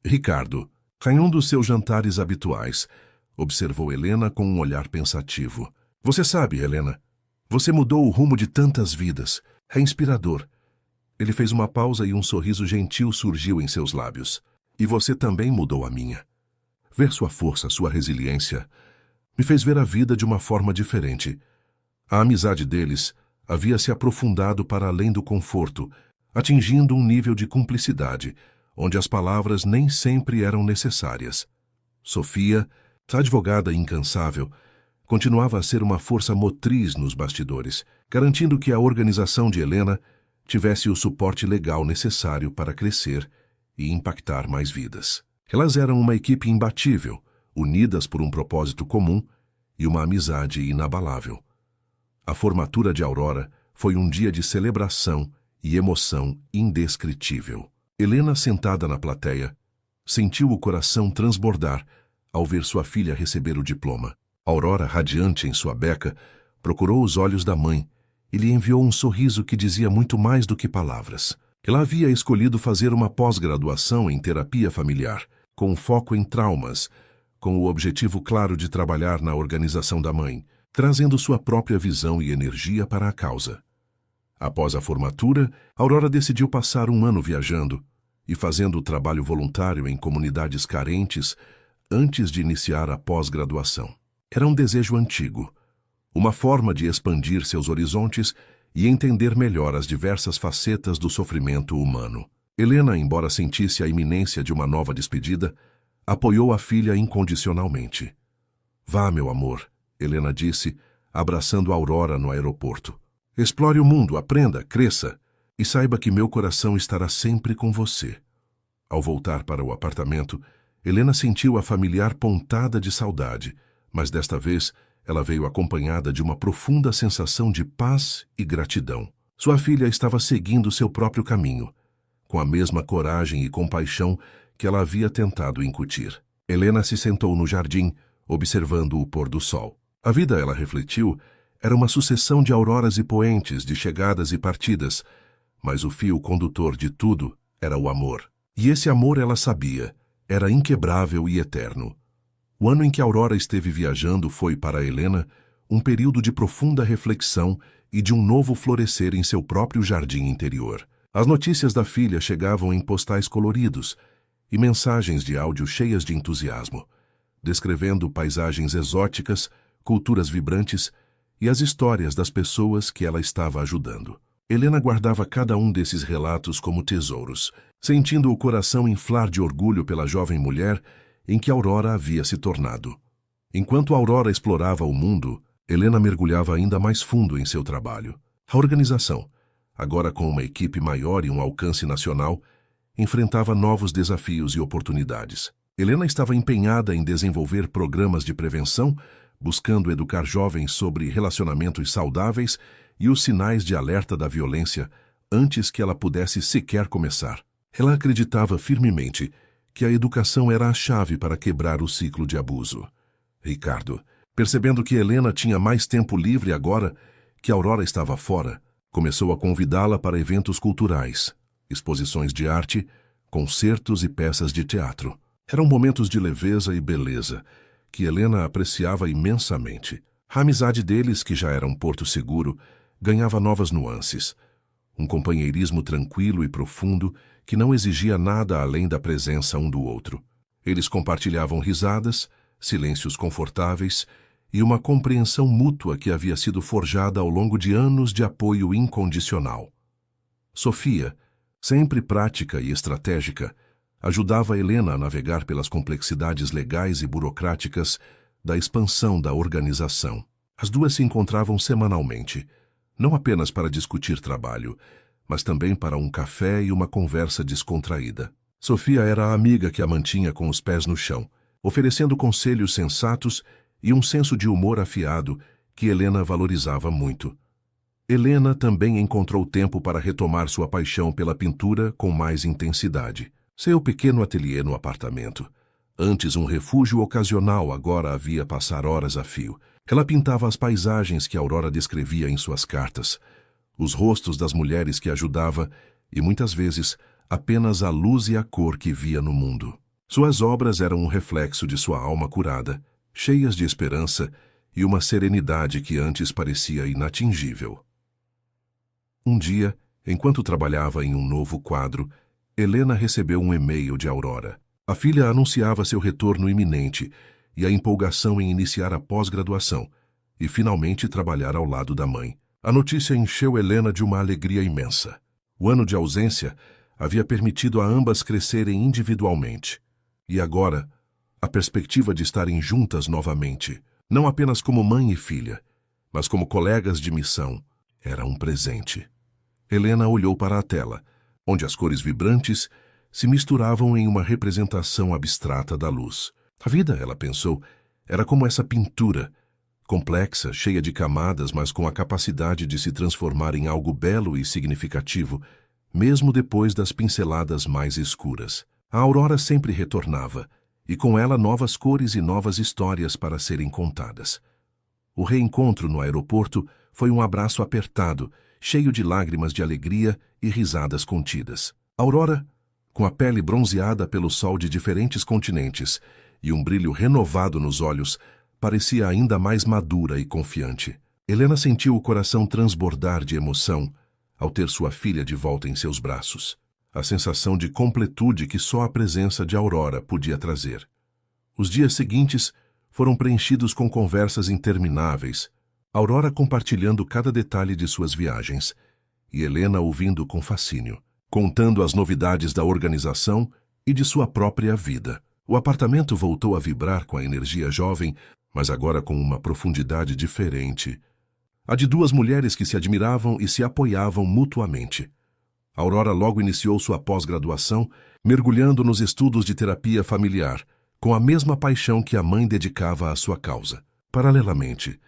Speaker 1: Ricardo, em um dos seus jantares habituais, observou Helena com um olhar pensativo. Você sabe, Helena, você mudou o rumo de tantas vidas. É inspirador. Ele fez uma pausa e um sorriso gentil surgiu em seus lábios. E você também mudou a minha. Ver sua força, sua resiliência, me fez ver a vida de uma forma diferente. A amizade deles havia se aprofundado para além do conforto, atingindo um nível de cumplicidade, onde as palavras nem sempre eram necessárias. Sofia, a advogada incansável, continuava a ser uma força motriz nos bastidores, garantindo que a organização de Helena tivesse o suporte legal necessário para crescer e impactar mais vidas. Elas eram uma equipe imbatível, unidas por um propósito comum e uma amizade inabalável. A formatura de Aurora foi um dia de celebração e emoção indescritível. Helena, sentada na plateia, sentiu o coração transbordar ao ver sua filha receber o diploma. Aurora, radiante em sua beca, procurou os olhos da mãe e lhe enviou um sorriso que dizia muito mais do que palavras. Ela havia escolhido fazer uma pós-graduação em terapia familiar, com foco em traumas, com o objetivo claro de trabalhar na organização da mãe, trazendo sua própria visão e energia para a causa. Após a formatura, Aurora decidiu passar um ano viajando e fazendo trabalho voluntário em comunidades carentes antes de iniciar a pós-graduação. Era um desejo antigo, uma forma de expandir seus horizontes e entender melhor as diversas facetas do sofrimento humano. Helena, embora sentisse a iminência de uma nova despedida, apoiou a filha incondicionalmente. Vá, meu amor, Helena disse, abraçando Aurora no aeroporto. Explore o mundo, aprenda, cresça e saiba que meu coração estará sempre com você. Ao voltar para o apartamento, Helena sentiu a familiar pontada de saudade, mas desta vez ela veio acompanhada de uma profunda sensação de paz e gratidão. Sua filha estava seguindo seu próprio caminho, com a mesma coragem e compaixão que ela havia tentado incutir. Helena se sentou no jardim, observando o pôr do sol. A vida, ela refletiu, era uma sucessão de auroras e poentes, de chegadas e partidas, mas o fio condutor de tudo era o amor. E esse amor, ela sabia, era inquebrável e eterno. O ano em que Aurora esteve viajando foi, para Helena, um período de profunda reflexão e de um novo florescer em seu próprio jardim interior. As notícias da filha chegavam em postais coloridos e mensagens de áudio cheias de entusiasmo, descrevendo paisagens exóticas, culturas vibrantes e as histórias das pessoas que ela estava ajudando. Helena guardava cada um desses relatos como tesouros, sentindo o coração inflar de orgulho pela jovem mulher em que Aurora havia se tornado. Enquanto Aurora explorava o mundo, Helena mergulhava ainda mais fundo em seu trabalho. A organização, agora com uma equipe maior e um alcance nacional, enfrentava novos desafios e oportunidades. Helena estava empenhada em desenvolver programas de prevenção, buscando educar jovens sobre relacionamentos saudáveis e os sinais de alerta da violência antes que ela pudesse sequer começar. Ela acreditava firmemente que a educação era a chave para quebrar o ciclo de abuso. Ricardo, percebendo que Helena tinha mais tempo livre agora que Aurora estava fora, começou a convidá-la para eventos culturais, exposições de arte, concertos e peças de teatro. Eram momentos de leveza e beleza que Helena apreciava imensamente. A amizade deles, que já era um porto seguro, ganhava novas nuances. Um companheirismo tranquilo e profundo que não exigia nada além da presença um do outro. Eles compartilhavam risadas, silêncios confortáveis e uma compreensão mútua que havia sido forjada ao longo de anos de apoio incondicional. Sofia, sempre prática e estratégica, ajudava Helena a navegar pelas complexidades legais e burocráticas da expansão da organização. As duas se encontravam semanalmente, não apenas para discutir trabalho, mas também para um café e uma conversa descontraída. Sofia era a amiga que a mantinha com os pés no chão, oferecendo conselhos sensatos e um senso de humor afiado que Helena valorizava muito. Helena também encontrou tempo para retomar sua paixão pela pintura com mais intensidade. Seu pequeno ateliê no apartamento, antes um refúgio ocasional, agora havia passar horas a fio. Ela pintava as paisagens que Aurora descrevia em suas cartas, os rostos das mulheres que ajudava e, muitas vezes, apenas a luz e a cor que via no mundo. Suas obras eram um reflexo de sua alma curada, cheias de esperança e uma serenidade que antes parecia inatingível. Um dia, enquanto trabalhava em um novo quadro, Helena recebeu um e-mail de Aurora. A filha anunciava seu retorno iminente e a empolgação em iniciar a pós-graduação e finalmente trabalhar ao lado da mãe. A notícia encheu Helena de uma alegria imensa. O ano de ausência havia permitido a ambas crescerem individualmente. E agora, a perspectiva de estarem juntas novamente, não apenas como mãe e filha, mas como colegas de missão, era um presente. Helena olhou para a tela, onde as cores vibrantes se misturavam em uma representação abstrata da luz. A vida, ela pensou, era como essa pintura, complexa, cheia de camadas, mas com a capacidade de se transformar em algo belo e significativo, mesmo depois das pinceladas mais escuras. A aurora sempre retornava, e com ela novas cores e novas histórias para serem contadas. O reencontro no aeroporto foi um abraço apertado, cheio de lágrimas de alegria e risadas contidas. Aurora, com a pele bronzeada pelo sol de diferentes continentes e um brilho renovado nos olhos, parecia ainda mais madura e confiante. Helena sentiu o coração transbordar de emoção ao ter sua filha de volta em seus braços. A sensação de completude que só a presença de Aurora podia trazer. Os dias seguintes foram preenchidos com conversas intermináveis, Aurora compartilhando cada detalhe de suas viagens e Helena ouvindo com fascínio, contando as novidades da organização e de sua própria vida. O apartamento voltou a vibrar com a energia jovem, mas agora com uma profundidade diferente. A de duas mulheres que se admiravam e se apoiavam mutuamente. Aurora logo iniciou sua pós-graduação, mergulhando nos estudos de terapia familiar, com a mesma paixão que a mãe dedicava à sua causa. Paralelamente,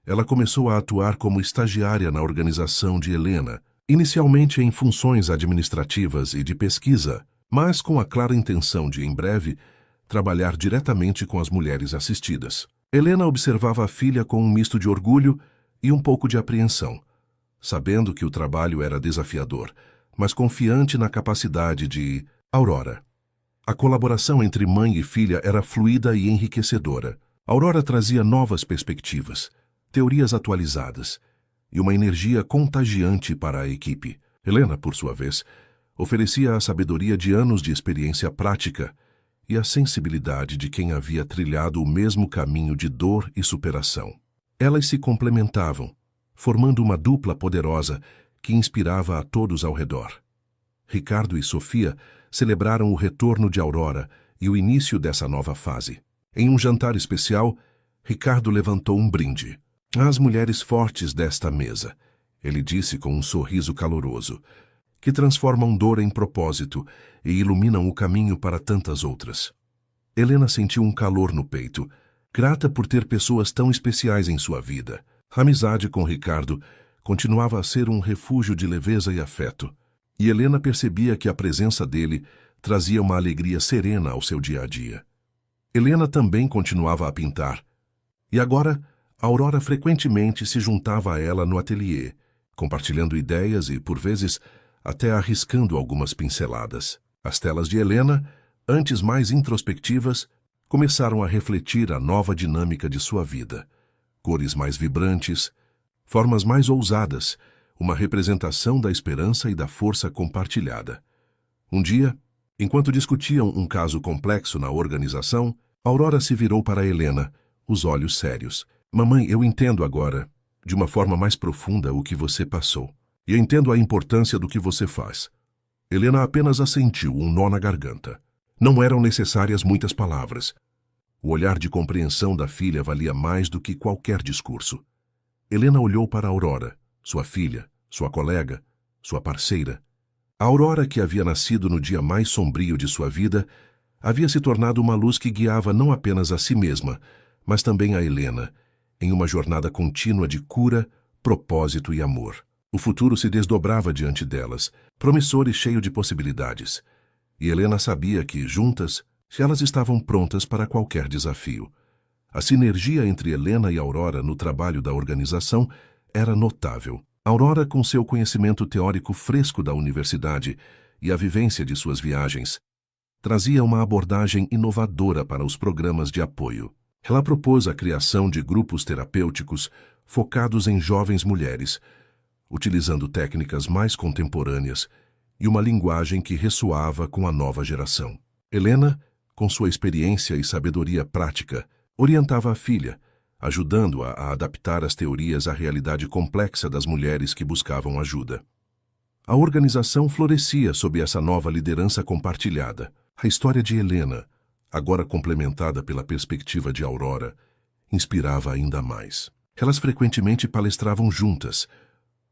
Speaker 1: ela começou a atuar como estagiária na organização de Helena, inicialmente em funções administrativas e de pesquisa, mas com a clara intenção de, em breve, trabalhar diretamente com as mulheres assistidas. Helena observava a filha com um misto de orgulho e um pouco de apreensão, sabendo que o trabalho era desafiador, mas confiante na capacidade de Aurora. A colaboração entre mãe e filha era fluida e enriquecedora. Aurora trazia novas perspectivas, teorias atualizadas e uma energia contagiante para a equipe. Helena, por sua vez, oferecia a sabedoria de anos de experiência prática e a sensibilidade de quem havia trilhado o mesmo caminho de dor e superação. Elas se complementavam, formando uma dupla poderosa que inspirava a todos ao redor. Ricardo e Sofia celebraram o retorno de Aurora e o início dessa nova fase. Em um jantar especial, Ricardo levantou um brinde. Às mulheres fortes desta mesa, ele disse com um sorriso caloroso, que transformam dor em propósito e iluminam o caminho para tantas outras. Helena sentiu um calor no peito, grata por ter pessoas tão especiais em sua vida. A amizade com Ricardo continuava a ser um refúgio de leveza e afeto, e Helena percebia que a presença dele trazia uma alegria serena ao seu dia a dia. Helena também continuava a pintar, e agora Aurora frequentemente se juntava a ela no ateliê, compartilhando ideias e, por vezes, até arriscando algumas pinceladas. As telas de Helena, antes mais introspectivas, começaram a refletir a nova dinâmica de sua vida. Cores mais vibrantes, formas mais ousadas, uma representação da esperança e da força compartilhada. Um dia, enquanto discutiam um caso complexo na organização, Aurora se virou para Helena, os olhos sérios. Mamãe, eu entendo agora, de uma forma mais profunda, o que você passou. E entendo a importância do que você faz. Helena apenas assentiu, um nó na garganta. Não eram necessárias muitas palavras. O olhar de compreensão da filha valia mais do que qualquer discurso. Helena olhou para Aurora, sua filha, sua colega, sua parceira. A Aurora, que havia nascido no dia mais sombrio de sua vida, havia se tornado uma luz que guiava não apenas a si mesma, mas também a Helena, em uma jornada contínua de cura, propósito e amor. O futuro se desdobrava diante delas, promissor e cheio de possibilidades. E Helena sabia que, juntas, elas estavam prontas para qualquer desafio. A sinergia entre Helena e Aurora no trabalho da organização era notável. Aurora, com seu conhecimento teórico fresco da universidade e a vivência de suas viagens, trazia uma abordagem inovadora para os programas de apoio. Ela propôs a criação de grupos terapêuticos focados em jovens mulheres, utilizando técnicas mais contemporâneas e uma linguagem que ressoava com a nova geração. Helena, com sua experiência e sabedoria prática, orientava a filha, ajudando-a a adaptar as teorias à realidade complexa das mulheres que buscavam ajuda. A organização florescia sob essa nova liderança compartilhada. A história de Helena, agora complementada pela perspectiva de Aurora, inspirava ainda mais. Elas frequentemente palestravam juntas,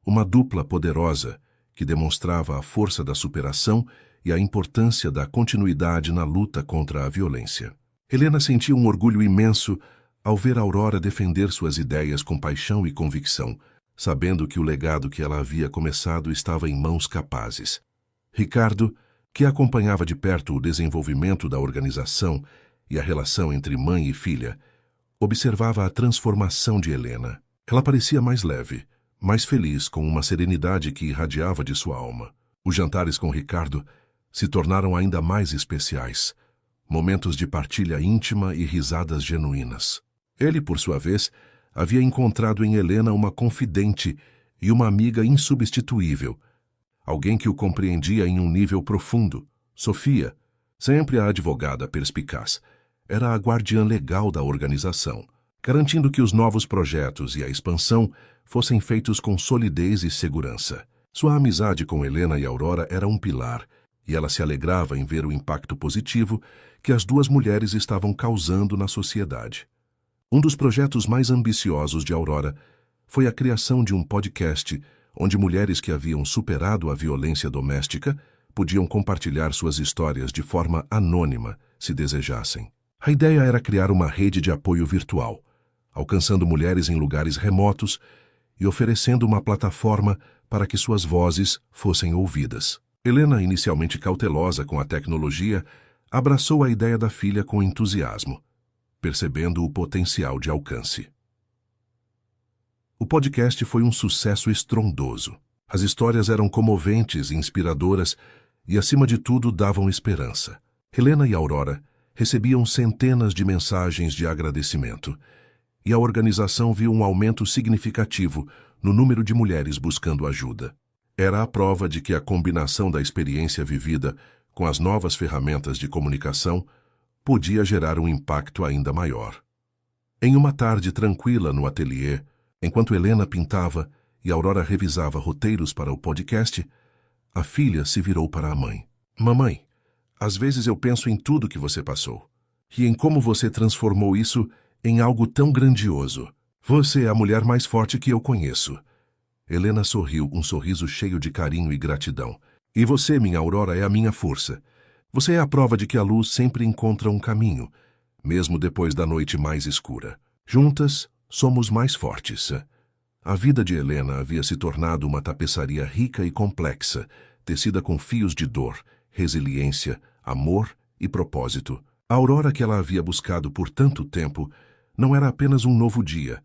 Speaker 1: uma dupla poderosa que demonstrava a força da superação e a importância da continuidade na luta contra a violência. Helena sentia um orgulho imenso ao ver Aurora defender suas ideias com paixão e convicção, sabendo que o legado que ela havia começado estava em mãos capazes. Ricardo, que acompanhava de perto o desenvolvimento da organização e a relação entre mãe e filha, observava a transformação de Helena. Ela parecia mais leve, mais feliz, com uma serenidade que irradiava de sua alma. Os jantares com Ricardo se tornaram ainda mais especiais, momentos de partilha íntima e risadas genuínas. Ele, por sua vez, havia encontrado em Helena uma confidente e uma amiga insubstituível, alguém que o compreendia em um nível profundo. Sofia, sempre a advogada perspicaz, era a guardiã legal da organização, garantindo que os novos projetos e a expansão fossem feitos com solidez e segurança. Sua amizade com Helena e Aurora era um pilar, e ela se alegrava em ver o impacto positivo que as duas mulheres estavam causando na sociedade. Um dos projetos mais ambiciosos de Aurora foi a criação de um podcast onde mulheres que haviam superado a violência doméstica podiam compartilhar suas histórias de forma anônima, se desejassem. A ideia era criar uma rede de apoio virtual, alcançando mulheres em lugares remotos e oferecendo uma plataforma para que suas vozes fossem ouvidas. Helena, inicialmente cautelosa com a tecnologia, abraçou a ideia da filha com entusiasmo, percebendo o potencial de alcance. O podcast foi um sucesso estrondoso. As histórias eram comoventes e inspiradoras e, acima de tudo, davam esperança. Helena e Aurora recebiam centenas de mensagens de agradecimento, e a organização viu um aumento significativo no número de mulheres buscando ajuda. Era a prova de que a combinação da experiência vivida com as novas ferramentas de comunicação podia gerar um impacto ainda maior. Em uma tarde tranquila no ateliê, enquanto Helena pintava e Aurora revisava roteiros para o podcast, a filha se virou para a mãe. Mamãe, às vezes eu penso em tudo que você passou, e em como você transformou isso em algo tão grandioso. Você é a mulher mais forte que eu conheço. Helena sorriu, um sorriso cheio de carinho e gratidão. E você, minha Aurora, é a minha força. Você é a prova de que a luz sempre encontra um caminho, mesmo depois da noite mais escura. Juntas, somos mais fortes. A vida de Helena havia se tornado uma tapeçaria rica e complexa, tecida com fios de dor, resiliência, amor e propósito. A aurora que ela havia buscado por tanto tempo não era apenas um novo dia,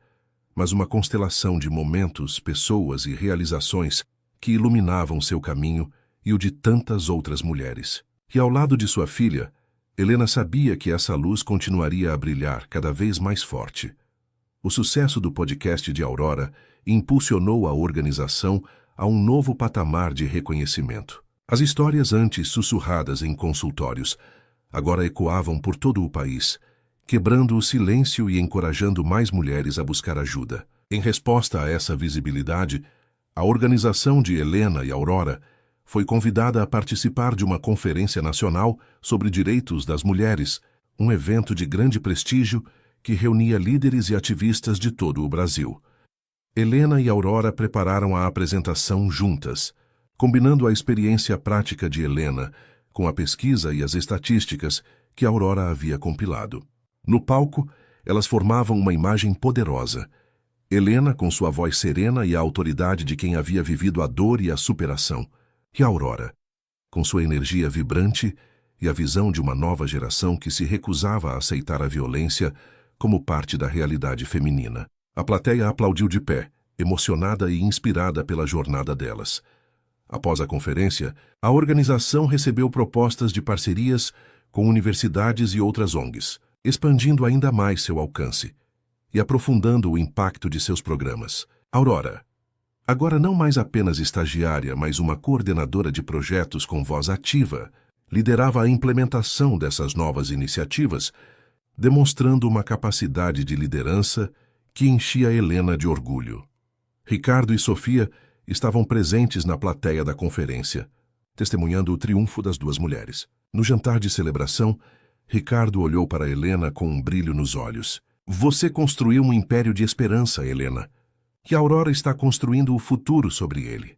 Speaker 1: mas uma constelação de momentos, pessoas e realizações que iluminavam seu caminho e o de tantas outras mulheres. E ao lado de sua filha, Helena sabia que essa luz continuaria a brilhar cada vez mais forte. O sucesso do podcast de Aurora impulsionou a organização a um novo patamar de reconhecimento. As histórias antes sussurradas em consultórios agora ecoavam por todo o país, quebrando o silêncio e encorajando mais mulheres a buscar ajuda. Em resposta a essa visibilidade, a organização de Helena e Aurora foi convidada a participar de uma conferência nacional sobre direitos das mulheres, um evento de grande prestígio que reunia líderes e ativistas de todo o Brasil. Helena e Aurora prepararam a apresentação juntas, combinando a experiência prática de Helena com a pesquisa e as estatísticas que Aurora havia compilado. No palco, elas formavam uma imagem poderosa. Helena, com sua voz serena e a autoridade de quem havia vivido a dor e a superação. E Aurora, com sua energia vibrante e a visão de uma nova geração que se recusava a aceitar a violência como parte da realidade feminina. A plateia aplaudiu de pé, emocionada e inspirada pela jornada delas. Após a conferência, a organização recebeu propostas de parcerias com universidades e outras ONGs, expandindo ainda mais seu alcance e aprofundando o impacto de seus programas. Aurora, agora não mais apenas estagiária, mas uma coordenadora de projetos com voz ativa, liderava a implementação dessas novas iniciativas, demonstrando uma capacidade de liderança que enchia Helena de orgulho. Ricardo e Sofia estavam presentes na plateia da conferência, testemunhando o triunfo das duas mulheres. No jantar de celebração, Ricardo olhou para Helena com um brilho nos olhos. Você construiu um império de esperança, Helena, e a Aurora está construindo o futuro sobre ele.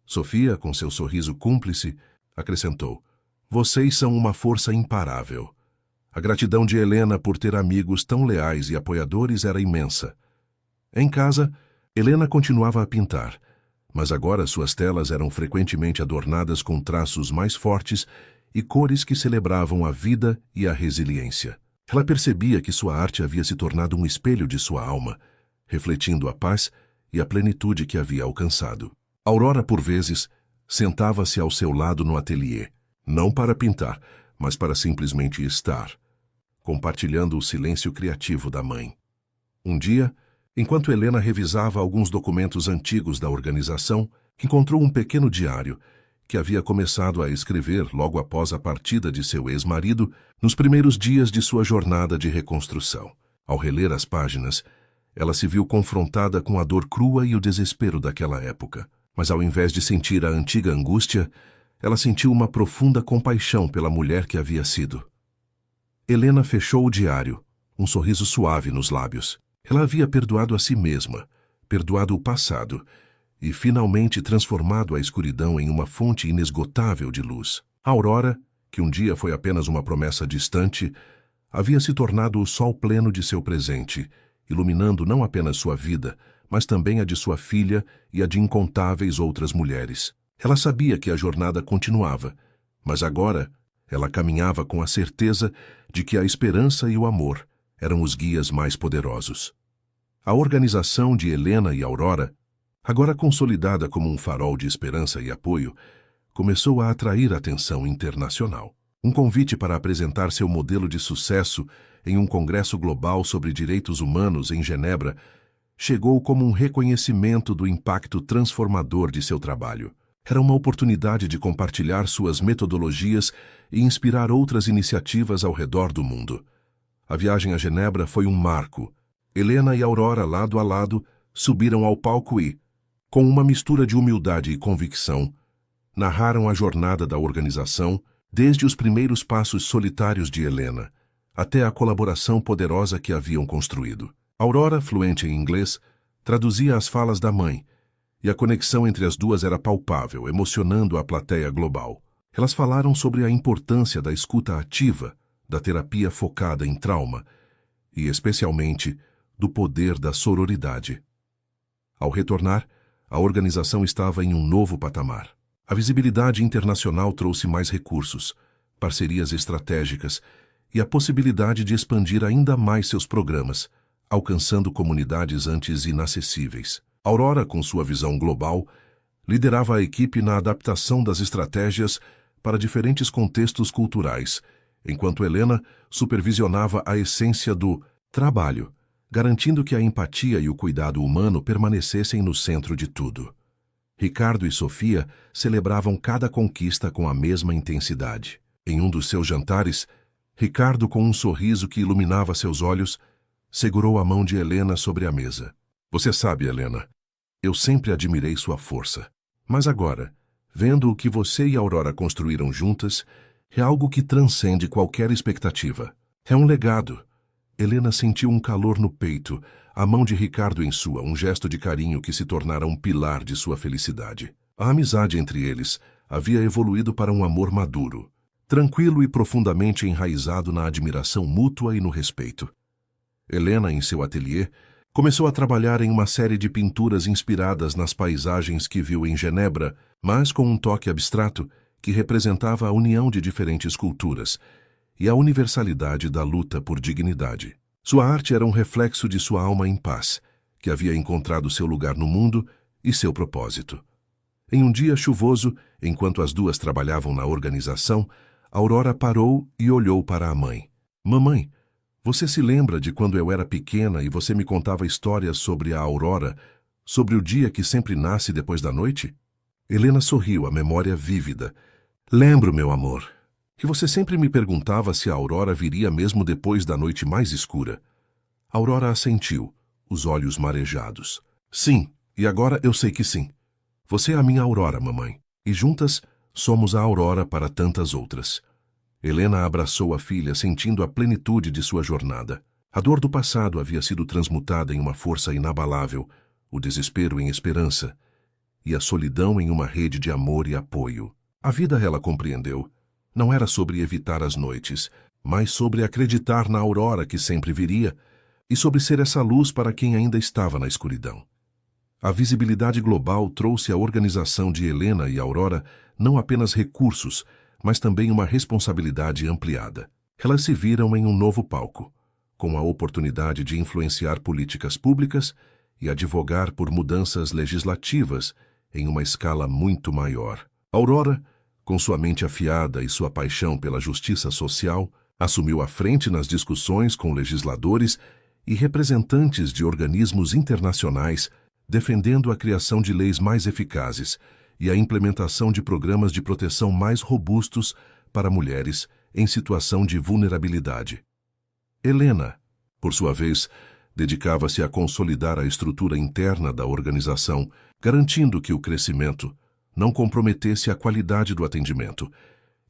Speaker 1: Sofia, com seu sorriso cúmplice, acrescentou: vocês são uma força imparável. A gratidão de Helena por ter amigos tão leais e apoiadores era imensa. Em casa, Helena continuava a pintar, mas agora suas telas eram frequentemente adornadas com traços mais fortes e cores que celebravam a vida e a resiliência. Ela percebia que sua arte havia se tornado um espelho de sua alma, refletindo a paz e a plenitude que havia alcançado. Aurora, por vezes, sentava-se ao seu lado no ateliê, não para pintar, mas para simplesmente estar, compartilhando o silêncio criativo da mãe. Um dia, enquanto Helena revisava alguns documentos antigos da organização, encontrou um pequeno diário que havia começado a escrever logo após a partida de seu ex-marido nos primeiros dias de sua jornada de reconstrução. Ao reler as páginas, ela se viu confrontada com a dor crua e o desespero daquela época. Mas ao invés de sentir a antiga angústia, ela sentiu uma profunda compaixão pela mulher que havia sido. Helena fechou o diário, um sorriso suave nos lábios. Ela havia perdoado a si mesma, perdoado o passado e finalmente transformado a escuridão em uma fonte inesgotável de luz. A Aurora, que um dia foi apenas uma promessa distante, havia se tornado o sol pleno de seu presente, iluminando não apenas sua vida, mas também a de sua filha e a de incontáveis outras mulheres. Ela sabia que a jornada continuava, mas agora ela caminhava com a certeza de que a esperança e o amor eram os guias mais poderosos. A organização de Helena e Aurora, agora consolidada como um farol de esperança e apoio, começou a atrair atenção internacional. Um convite para apresentar seu modelo de sucesso em um congresso global sobre direitos humanos em Genebra chegou como um reconhecimento do impacto transformador de seu trabalho. Era uma oportunidade de compartilhar suas metodologias e inspirar outras iniciativas ao redor do mundo. A viagem a Genebra foi um marco. Helena e Aurora, lado a lado, subiram ao palco e, com uma mistura de humildade e convicção, narraram a jornada da organização desde os primeiros passos solitários de Helena até a colaboração poderosa que haviam construído. Aurora, fluente em inglês, traduzia as falas da mãe, e a conexão entre as duas era palpável, emocionando a plateia global. Elas falaram sobre a importância da escuta ativa, da terapia focada em trauma e, especialmente, do poder da sororidade. Ao retornar, a organização estava em um novo patamar. A visibilidade internacional trouxe mais recursos, parcerias estratégicas e a possibilidade de expandir ainda mais seus programas, alcançando comunidades antes inacessíveis. Aurora, com sua visão global, liderava a equipe na adaptação das estratégias para diferentes contextos culturais, enquanto Helena supervisionava a essência do trabalho, garantindo que a empatia e o cuidado humano permanecessem no centro de tudo. Ricardo e Sofia celebravam cada conquista com a mesma intensidade. Em um dos seus jantares, Ricardo, com um sorriso que iluminava seus olhos, segurou a mão de Helena sobre a mesa. Você sabe, Helena, eu sempre admirei sua força. Mas agora, vendo o que você e Aurora construíram juntas, é algo que transcende qualquer expectativa. É um legado. Helena sentiu um calor no peito, a mão de Ricardo em sua, um gesto de carinho que se tornara um pilar de sua felicidade. A amizade entre eles havia evoluído para um amor maduro, tranquilo e profundamente enraizado na admiração mútua e no respeito. Helena, em seu ateliê, começou a trabalhar em uma série de pinturas inspiradas nas paisagens que viu em Genebra, mas com um toque abstrato que representava a união de diferentes culturas e a universalidade da luta por dignidade. Sua arte era um reflexo de sua alma em paz, que havia encontrado seu lugar no mundo e seu propósito. Em um dia chuvoso, enquanto as duas trabalhavam na organização, Aurora parou e olhou para a mãe. Mamãe, você se lembra de quando eu era pequena e você me contava histórias sobre a aurora, sobre o dia que sempre nasce depois da noite? Helena sorriu, a memória vívida. Lembro, meu amor. Que você sempre me perguntava se a aurora viria mesmo depois da noite mais escura. Aurora assentiu, os olhos marejados. Sim, e agora eu sei que sim. Você é a minha aurora, mamãe. E juntas somos a aurora para tantas outras. Helena abraçou a filha, sentindo a plenitude de sua jornada. A dor do passado havia sido transmutada em uma força inabalável, o desespero em esperança, e a solidão em uma rede de amor e apoio. A vida, ela compreendeu, não era sobre evitar as noites, mas sobre acreditar na aurora que sempre viria, e sobre ser essa luz para quem ainda estava na escuridão. A visibilidade global trouxe à organização de Helena e Aurora não apenas recursos, mas também uma responsabilidade ampliada. Elas se viram em um novo palco, com a oportunidade de influenciar políticas públicas e advogar por mudanças legislativas em uma escala muito maior. Aurora, com sua mente afiada e sua paixão pela justiça social, assumiu a frente nas discussões com legisladores e representantes de organismos internacionais, defendendo a criação de leis mais eficazes e a implementação de programas de proteção mais robustos para mulheres em situação de vulnerabilidade. Helena, por sua vez, dedicava-se a consolidar a estrutura interna da organização, garantindo que o crescimento não comprometesse a qualidade do atendimento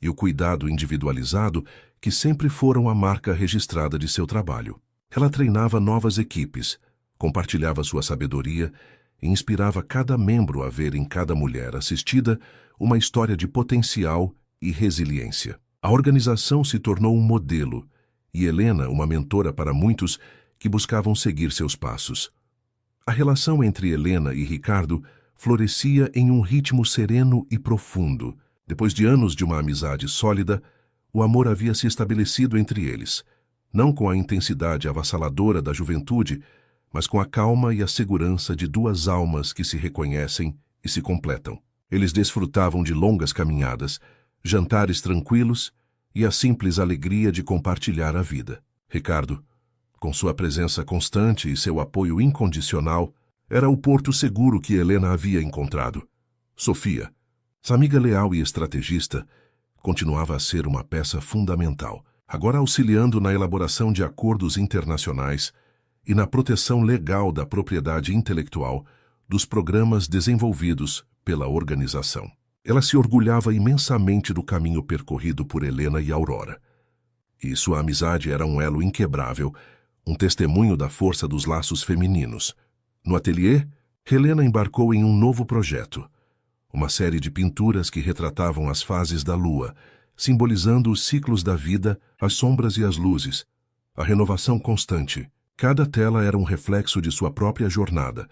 Speaker 1: e o cuidado individualizado que sempre foram a marca registrada de seu trabalho. Ela treinava novas equipes, compartilhava sua sabedoria e inspirava cada membro a ver em cada mulher assistida uma história de potencial e resiliência. A organização se tornou um modelo e Helena uma mentora para muitos que buscavam seguir seus passos. A relação entre Helena e Ricardo florescia em um ritmo sereno e profundo. Depois de anos de uma amizade sólida, o amor havia se estabelecido entre eles, não com a intensidade avassaladora da juventude, mas com a calma e a segurança de duas almas que se reconhecem e se completam. Eles desfrutavam de longas caminhadas, jantares tranquilos e a simples alegria de compartilhar a vida. Ricardo, com sua presença constante e seu apoio incondicional, era o porto seguro que Helena havia encontrado. Sofia, sua amiga leal e estrategista, continuava a ser uma peça fundamental, agora auxiliando na elaboração de acordos internacionais e na proteção legal da propriedade intelectual dos programas desenvolvidos pela organização. Ela se orgulhava imensamente do caminho percorrido por Helena e Aurora. E sua amizade era um elo inquebrável, um testemunho da força dos laços femininos. No ateliê, Helena embarcou em um novo projeto, uma série de pinturas que retratavam as fases da lua, simbolizando os ciclos da vida, as sombras e as luzes, a renovação constante. Cada tela era um reflexo de sua própria jornada,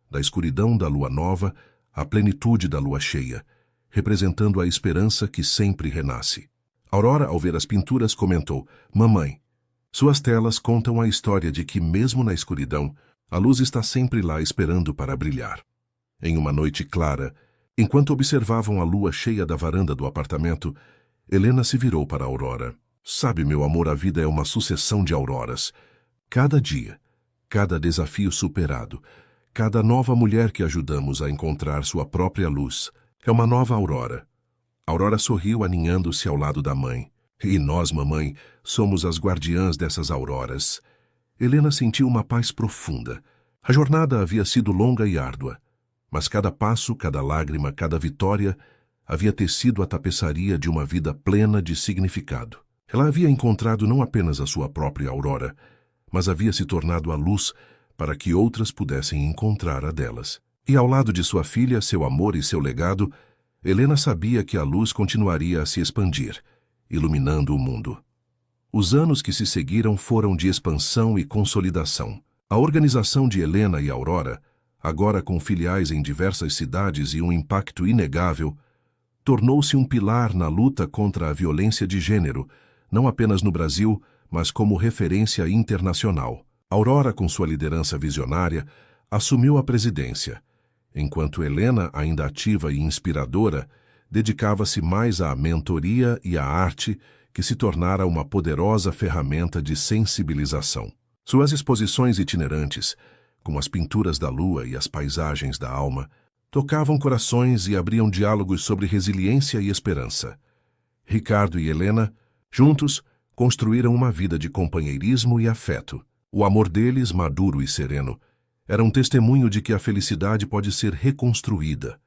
Speaker 1: da escuridão da lua nova à plenitude da lua cheia, representando a esperança que sempre renasce. Aurora, ao ver as pinturas, comentou: Mamãe, suas telas contam a história de que, mesmo na escuridão, a luz está sempre lá esperando para brilhar. Em uma noite clara, enquanto observavam a lua cheia da varanda do apartamento, Helena se virou para Aurora. Sabe, meu amor, a vida é uma sucessão de auroras. Cada dia, cada desafio superado, cada nova mulher que ajudamos a encontrar sua própria luz, é uma nova aurora. Aurora sorriu aninhando-se ao lado da mãe. E nós, mamãe, somos as guardiãs dessas auroras. Helena sentiu uma paz profunda. A jornada havia sido longa e árdua, mas cada passo, cada lágrima, cada vitória havia tecido a tapeçaria de uma vida plena de significado. Ela havia encontrado não apenas a sua própria aurora, mas havia se tornado a luz para que outras pudessem encontrar a delas. E ao lado de sua filha, seu amor e seu legado, Helena sabia que a luz continuaria a se expandir, iluminando o mundo. Os anos que se seguiram foram de expansão e consolidação. A organização de Helena e Aurora, agora com filiais em diversas cidades e um impacto inegável, tornou-se um pilar na luta contra a violência de gênero, não apenas no Brasil, mas como referência internacional. Aurora, com sua liderança visionária, assumiu a presidência, enquanto Helena, ainda ativa e inspiradora, dedicava-se mais à mentoria e à arte, que se tornara uma poderosa ferramenta de sensibilização. Suas exposições itinerantes, como as pinturas da lua e as paisagens da alma, tocavam corações e abriam diálogos sobre resiliência e esperança. Ricardo e Helena, juntos, construíram uma vida de companheirismo e afeto. O amor deles, maduro e sereno, era um testemunho de que a felicidade pode ser reconstruída,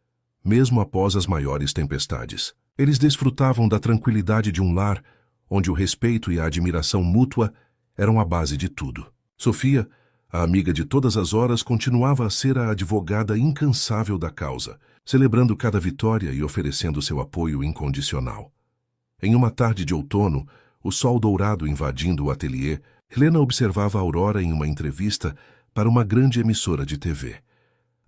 Speaker 1: mesmo após as maiores tempestades. Eles desfrutavam da tranquilidade de um lar onde o respeito e a admiração mútua eram a base de tudo. Sofia, a amiga de todas as horas, continuava a ser a advogada incansável da causa, celebrando cada vitória e oferecendo seu apoio incondicional. Em uma tarde de outono, o sol dourado invadindo o ateliê, Helena observava Aurora em uma entrevista para uma grande emissora de TV.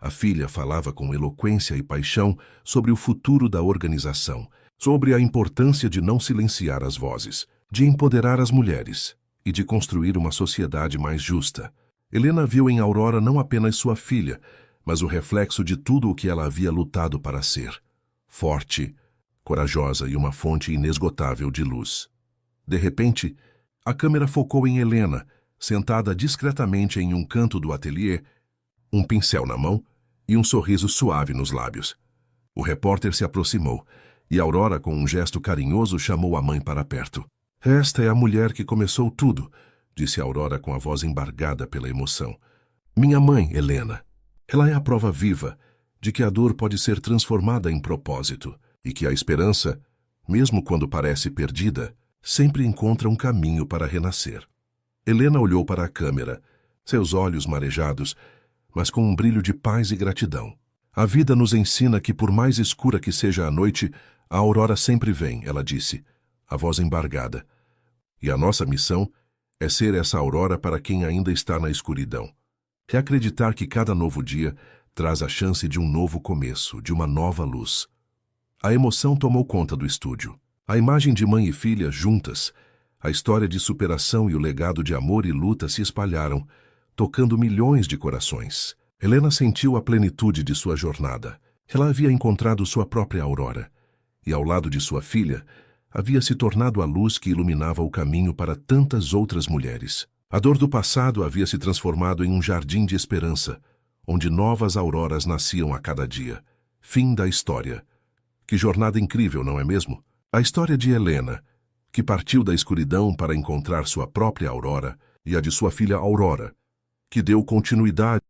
Speaker 1: A filha falava com eloquência e paixão sobre o futuro da organização, sobre a importância de não silenciar as vozes, de empoderar as mulheres e de construir uma sociedade mais justa. Helena viu em Aurora não apenas sua filha, mas o reflexo de tudo o que ela havia lutado para ser: forte, corajosa e uma fonte inesgotável de luz. De repente, a câmera focou em Helena, sentada discretamente em um canto do ateliê, um pincel na mão e um sorriso suave nos lábios. O repórter se aproximou, e Aurora, com um gesto carinhoso, chamou a mãe para perto. "Esta é a mulher que começou tudo", disse Aurora com a voz embargada pela emoção. "Minha mãe, Helena. Ela é a prova viva de que a dor pode ser transformada em propósito e que a esperança, mesmo quando parece perdida, sempre encontra um caminho para renascer." Helena olhou para a câmera, seus olhos marejados, mas com um brilho de paz e gratidão. "A vida nos ensina que, por mais escura que seja a noite, a aurora sempre vem", ela disse, a voz embargada. "E a nossa missão é ser essa aurora para quem ainda está na escuridão. É acreditar que cada novo dia traz a chance de um novo começo, de uma nova luz." A emoção tomou conta do estúdio. A imagem de mãe e filha juntas, a história de superação e o legado de amor e luta se espalharam, tocando milhões de corações. Helena sentiu a plenitude de sua jornada. Ela havia encontrado sua própria aurora, e ao lado de sua filha, havia se tornado a luz que iluminava o caminho para tantas outras mulheres. A dor do passado havia se transformado em um jardim de esperança, onde novas auroras nasciam a cada dia. Fim da história. Que jornada incrível, não é mesmo? A história de Helena, que partiu da escuridão para encontrar sua própria aurora, e a de sua filha Aurora, que deu continuidade